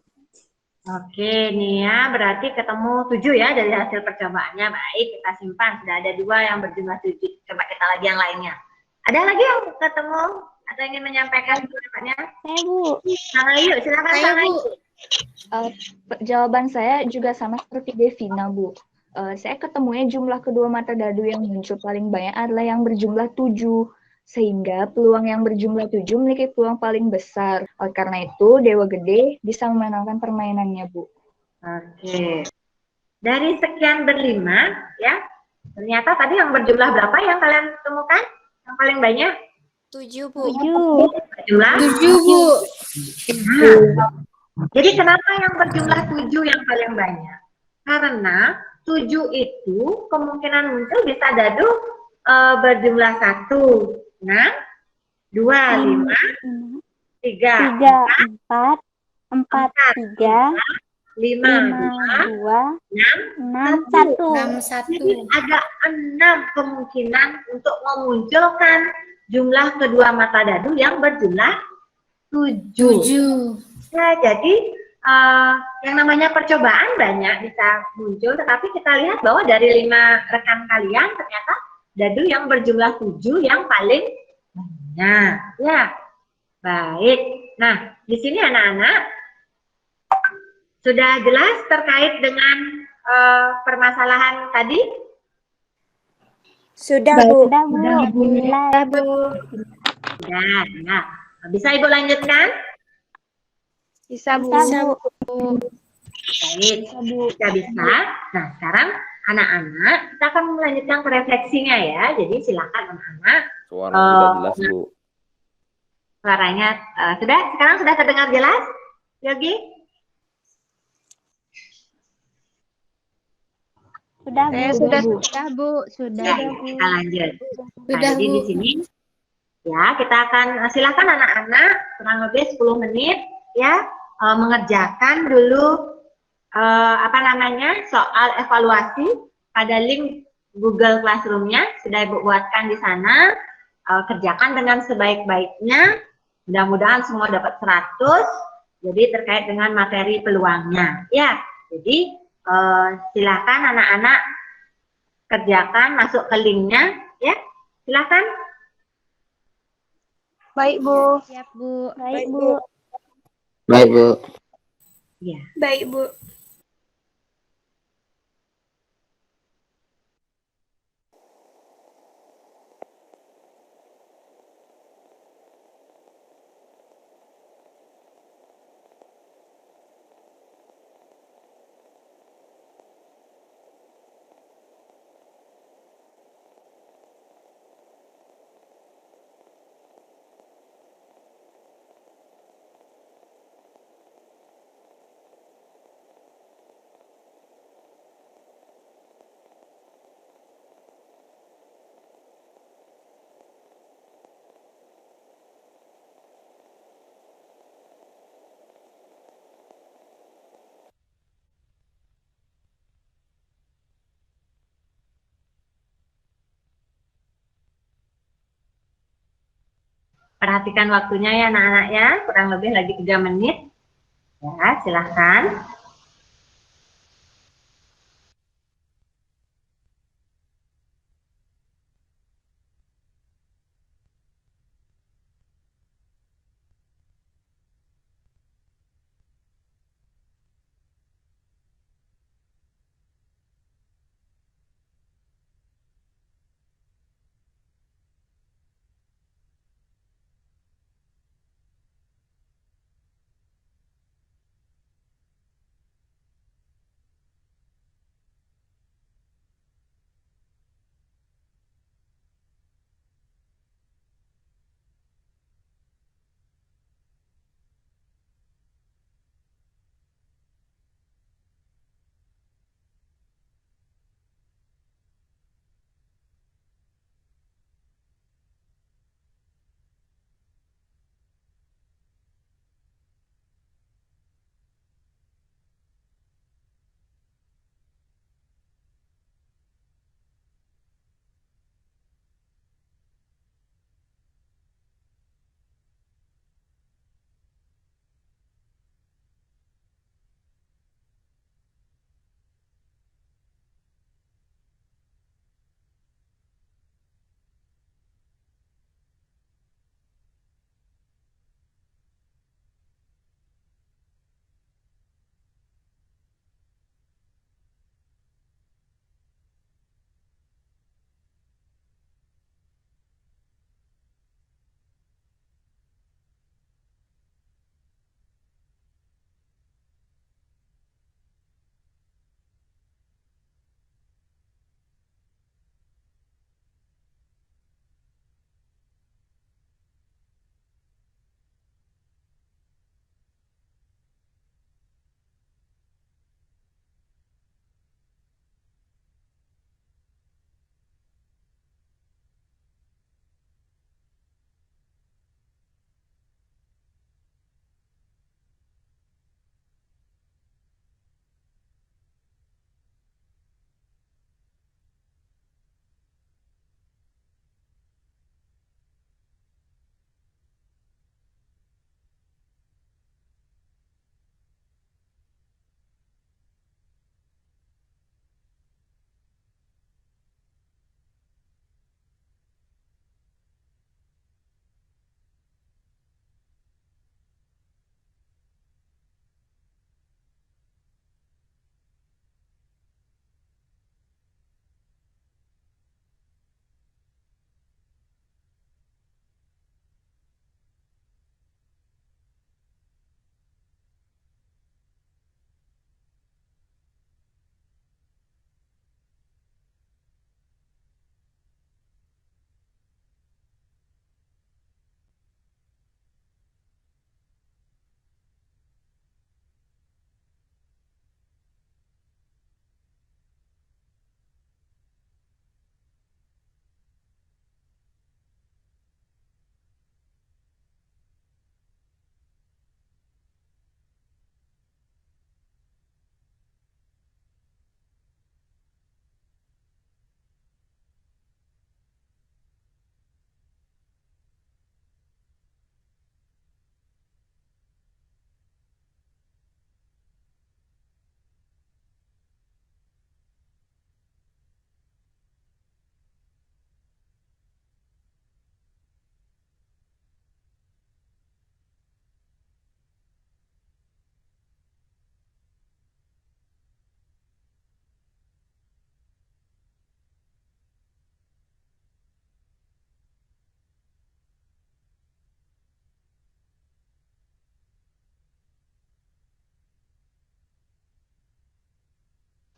Oke, nih ya, berarti ketemu 7 ya dari hasil percobaannya. Baik, kita simpan. Sudah ada 2 yang berjumlah 7. Coba kita lagi yang lainnya. Ada lagi yang ketemu atau ingin menyampaikan pendapatnya? Saya, Bu. Ayo, silakan. Saya, Bu. Jawaban saya juga sama seperti Devina, Bu. Saya ketemunya jumlah kedua mata dadu yang muncul paling banyak adalah yang berjumlah 7. Sehingga peluang yang berjumlah 7 memiliki peluang paling besar. Oleh karena itu, Dewa Gede bisa memenangkan permainannya, Bu. Oke. Dari sekian berlima, ya, ternyata tadi yang berjumlah berapa yang kalian temukan? Yang paling banyak? 7, Bu. 7. 7, Bu. Jadi kenapa yang berjumlah 7 yang paling banyak? Karena 7 itu kemungkinan muncul bisa dadu berjumlah 1. 6, 2, 5, 3, 4, 3, 5, 2, 6, 1. Jadi ada 6 kemungkinan untuk memunculkan jumlah kedua mata dadu yang berjumlah 7. Ya, jadi yang namanya percobaan banyak bisa muncul, tetapi kita lihat bahwa dari 5 rekan kalian ternyata dadu yang berjumlah 7 yang paling banyak. Ya, baik. Nah, di sini anak-anak sudah jelas terkait dengan permasalahan tadi? Sudah, Bu. Sudah, Bu. Sudah, Bu. Sudah. Nah, bisa Ibu lanjutkan? Bisa, Bu. Bisa, Bu. Baik, jika bisa. Nah, sekarang anak-anak kita akan melanjutkan ke refleksinya ya. Jadi silakan anak-anak. Suara sudah jelas, Bu. Suaranya sekarang sudah terdengar jelas, Yogi? Sudah, Bu. Sudah, Bu. Sudah, Bu. Sudah. Ya, kita lanjut. Nah, Sudah, jadi Bu. di sini ya kita akan silakan anak-anak kurang lebih 10 menit ya mengerjakan dulu soal evaluasi pada link Google Classroom-nya sudah Ibu buatkan di sana. Kerjakan dengan sebaik-baiknya. Mudah-mudahan semua dapat 100. Jadi terkait dengan materi peluangnya. Ya, jadi silakan anak-anak kerjakan, masuk ke linknya ya. Silakan. baik, Bu. Siap, Bu. Baik, Bu. Baik, Bu. Ya. Baik, Bu. Perhatikan waktunya ya anak-anak ya, kurang lebih lagi 3 menit. Ya, silahkan.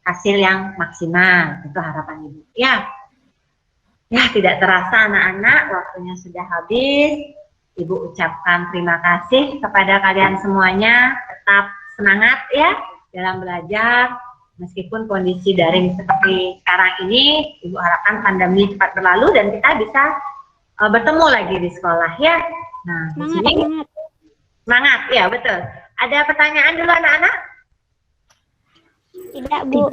hasil yang maksimal. Itu harapan Ibu. Ya, tidak terasa anak-anak, waktunya sudah habis. Ibu ucapkan terima kasih kepada kalian semuanya. Tetap semangat ya dalam belajar. Meskipun kondisi daring seperti sekarang ini, Ibu harapkan pandemi cepat berlalu dan kita bisa bertemu lagi di sekolah ya. Nah, semangat ya, betul. Ada pertanyaan dulu anak-anak? Tidak, Bu.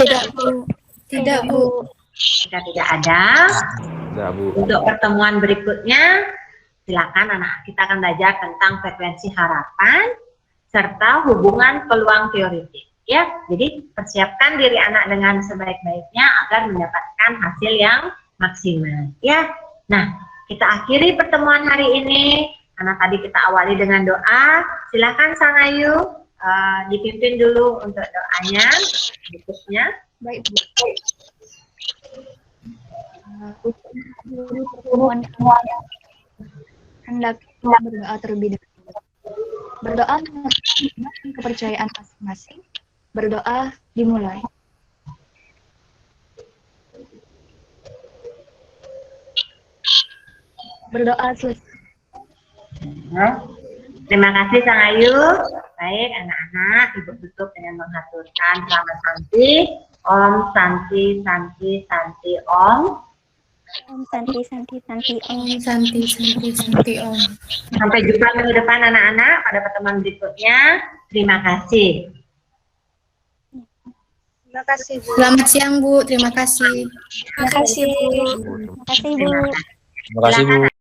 Tidak, Bu. Jika tidak ada, untuk pertemuan berikutnya, silakan anak kita akan belajar tentang frekuensi harapan serta hubungan peluang teoritik. Ya, jadi persiapkan diri anak dengan sebaik-baiknya agar mendapatkan hasil yang maksimal. Ya, nah kita akhiri pertemuan hari ini. Karena tadi kita awali dengan doa. Silakan Sang Ayu dipimpin dulu untuk doanya berikutnya. Baik, Bu. Pertemuan hendak kita berdoa terlebih dahulu. Berdoa mengenai kepercayaan masing-masing. Berdoa dimulai. Berdoa selesai. Terima kasih Sang Ayu. Baik anak-anak, Ibu tutup dengan mengaturkan selamat santi. Om Santi Santi Santi Om. Om Santi Santi Santi Om. Om Santi Santi Santi Om. Sampai jumpa minggu depan anak-anak pada pertemuan berikutnya. Terima kasih. Terima kasih, Bu. Selamat siang, Bu. Terima kasih. Terima kasih, Bu. Terima kasih, Bu. Terima kasih, Bu.